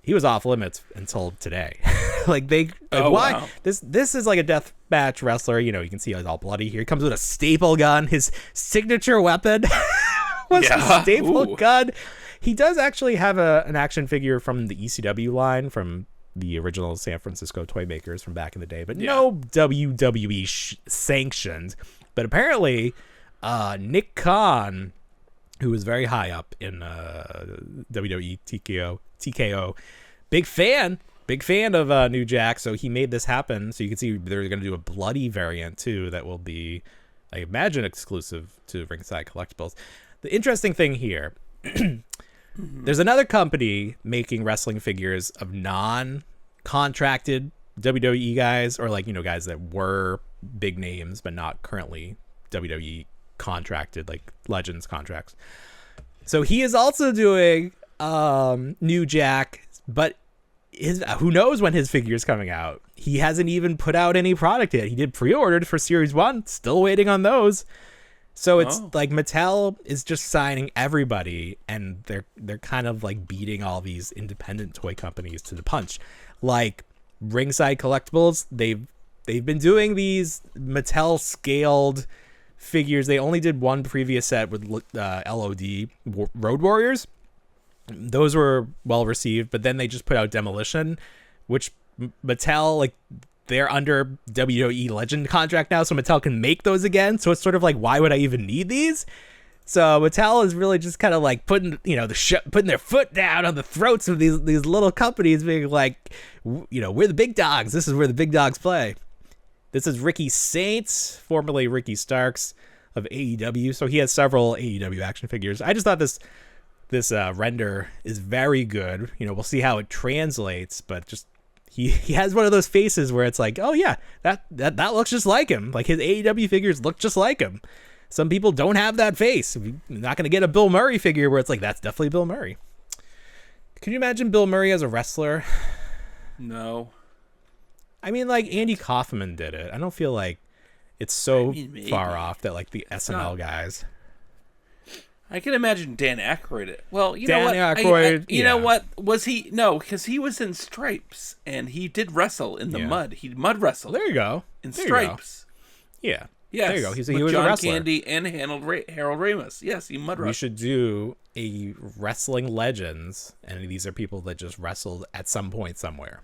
He was off limits until today. Why? Wow. This is like a death match wrestler. You know, you can see he's all bloody here. He comes with a staple gun. His signature weapon was a staple gun. He does actually have an action figure from the ECW line from the original San Francisco toy makers from back in the day, but no WWE sanctioned. But apparently, Nick Khan, who was very high up in WWE TKO, big fan of New Jack, so he made this happen. So you can see they're going to do a bloody variant too that will be, I imagine, exclusive to Ringside Collectibles. The interesting thing here, there's another company making wrestling figures of non-contracted WWE guys, or guys that were big names but not currently WWE contracted, like Legends contracts. So he is also doing New Jack, but who knows when his figure is coming out. He hasn't even put out any product yet. He did pre-ordered for Series 1, still waiting on those. So it's like Mattel is just signing everybody, and they're kind of like beating all these independent toy companies to the punch. Like Ringside Collectibles, they've been doing these Mattel scaled figures. They only did one previous set with LOD Road Warriors. Those were well received, but then they just put out Demolition, which Mattel, like, they're under WWE Legend contract now, so Mattel can make those again. So it's sort of like, why would I even need these? So Mattel is really just kind of like putting their foot down on the throats of these little companies, being like, we're the big dogs. This is where the big dogs play. This is Ricky Saints, formerly Ricky Starks of AEW. So he has several AEW action figures. I just thought this render is very good. We'll see how it translates, but just he has one of those faces where it's like, oh yeah, that looks just like him. Like his AEW figures look just like him. Some people don't have that face. You're not going to get a Bill Murray figure where it's like, that's definitely Bill Murray. Can you imagine Bill Murray as a wrestler? No. I mean, like Andy Kaufman did it. I don't feel like it's so far off that like the SNL guys. I can imagine Dan Aykroyd. Well, Dan know what? Aykroyd, you know what? Was he? No, because he was in Stripes and he did wrestle in the mud. He mud wrestled. There you go. In Stripes. Yeah. Yes. There you go. He with was John a wrestler. Candy and Harold Ramis. Yes, he mud wrestled. We should do a Wrestling Legends, and these are people that just wrestled at some point somewhere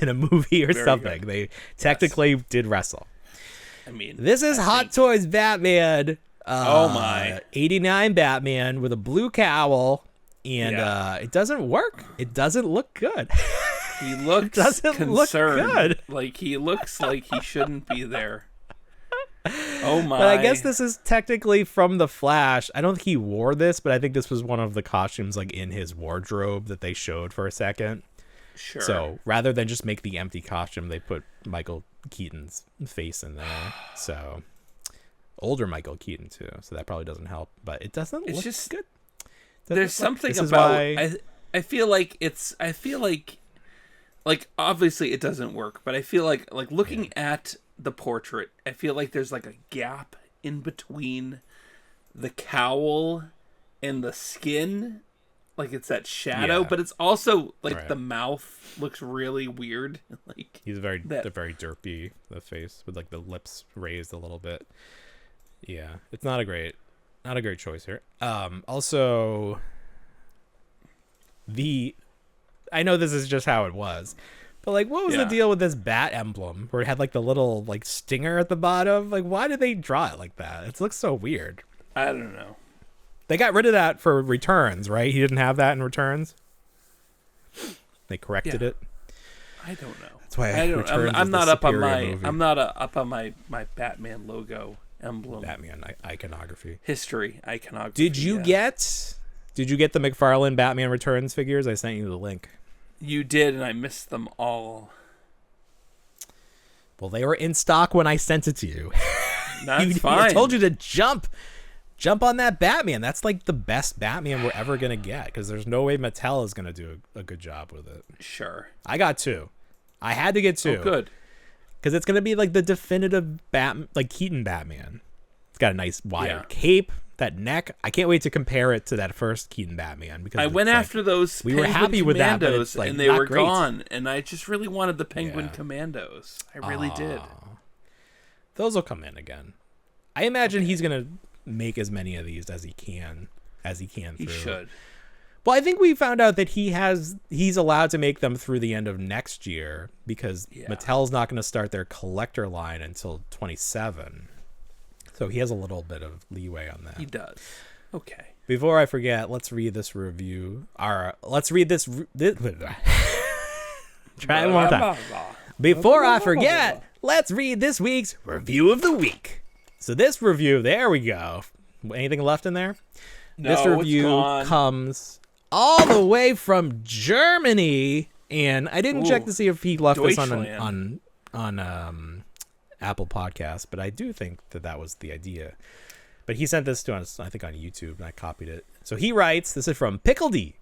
in a movie or something. Good. They technically did wrestle. I mean, this is Hot Toys Batman. Oh my! 89 Batman with a blue cowl, and it doesn't work. It doesn't look good. He looks concerned. Look good. Like he looks like he shouldn't be there. Oh my! But I guess this is technically from The Flash. I don't think he wore this, but I think this was one of the costumes like in his wardrobe that they showed for a second. Sure. So rather than just make the empty costume, they put Michael Keaton's face in there. So older Michael Keaton too. So that probably doesn't help, but it doesn't look good. There's something about. I feel like obviously it doesn't work, but I feel like looking at the portrait, I feel like there's like a gap in between the cowl and the skin. Like it's that shadow, but it's also like the mouth looks really weird. Like he's very derpy, the face with like the lips raised a little bit. Yeah, it's not a great choice here. Also, I know this is just how it was, but like, what was the deal with this bat emblem where it had like the little like stinger at the bottom? Like, why did they draw it like that? It looks so weird. I don't know. They got rid of that for Returns, right? He didn't have that in Returns. They corrected it. I don't know. That's why I'm not up on my Batman logo emblem. Batman iconography. History iconography. Did you get the McFarlane Batman Returns figures? I sent you the link. You did, and I missed them all. Well, they were in stock when I sent it to you. That's fine. I told you to jump on that Batman. That's like the best Batman we're ever gonna get, because there's no way Mattel is gonna do a good job with it. Sure. I got 2. I had to get 2. Oh, good. Because it's gonna be like the definitive like Keaton Batman. It's got a nice wired cape, that neck. I can't wait to compare it to that first Keaton Batman, because I went after those. We were happy with that, but it's like and they not were great. Gone, and I just really wanted the Penguin Commandos. I really did. Those will come in again. I imagine he's gonna make as many of these as he can He should. Well, I think we found out that he's allowed to make them through the end of next year, because Mattel's not going to start their collector line until 27. So he has a little bit of leeway on that. He does. Okay. Before I forget, let's read this review. Let's read this. Try it one more time. Before I forget, let's read this week's review of the week. So this review, there we go. Anything left in there? No, this review comes all the way from Germany, and I didn't check to see if he left this on Apple Podcasts, but I do think that was the idea. But he sent this to us, I think, on YouTube, and I copied it. So he writes, this is from Pickle D.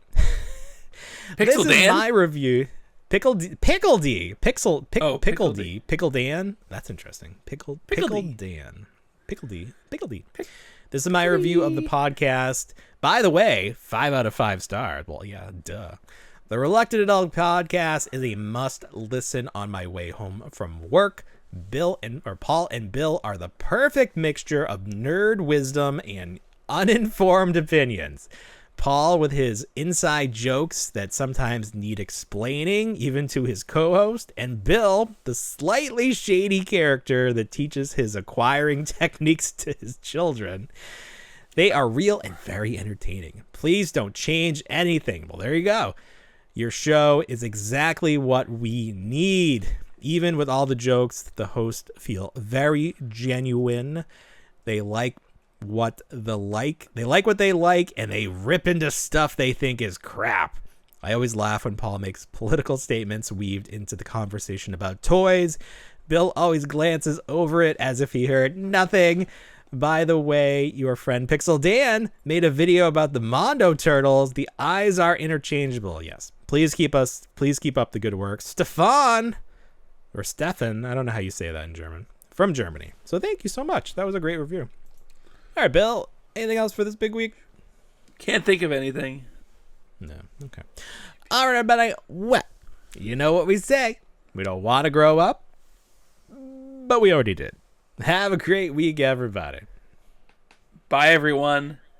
This is my review. Pickle D. Pickle D. Pickle Dan. That's interesting. Pickle Dan. Pickle D. This is my review of the podcast. By the way, 5 out of 5 stars. Well, yeah, duh. The Reluctant Adult Podcast is a must listen on my way home from work. Paul and Bill are the perfect mixture of nerd wisdom and uninformed opinions. Paul with his inside jokes that sometimes need explaining, even to his co-host, and Bill, the slightly shady character that teaches his acquiring techniques to his children. They are real and very entertaining. Please don't change anything. Well, there you go. Your show is exactly what we need. Even with all the jokes, the hosts feel very genuine. They like what they like, and they rip into stuff they think is crap. I always laugh when Paul makes political statements weaved into the conversation about toys. Bill always glances over it as if he heard nothing. By the way, your friend Pixel Dan made a video about the Mondo turtles. The eyes are interchangeable. Yes. Please keep up the good work. Stefan, I don't know how you say that in German. From Germany. So thank you so much. That was a great review. All right, Bill. Anything else for this big week? Can't think of anything. No. Okay. All right, everybody. Well, you know what we say. We don't want to grow up, but we already did. Have a great week, everybody. Bye, everyone.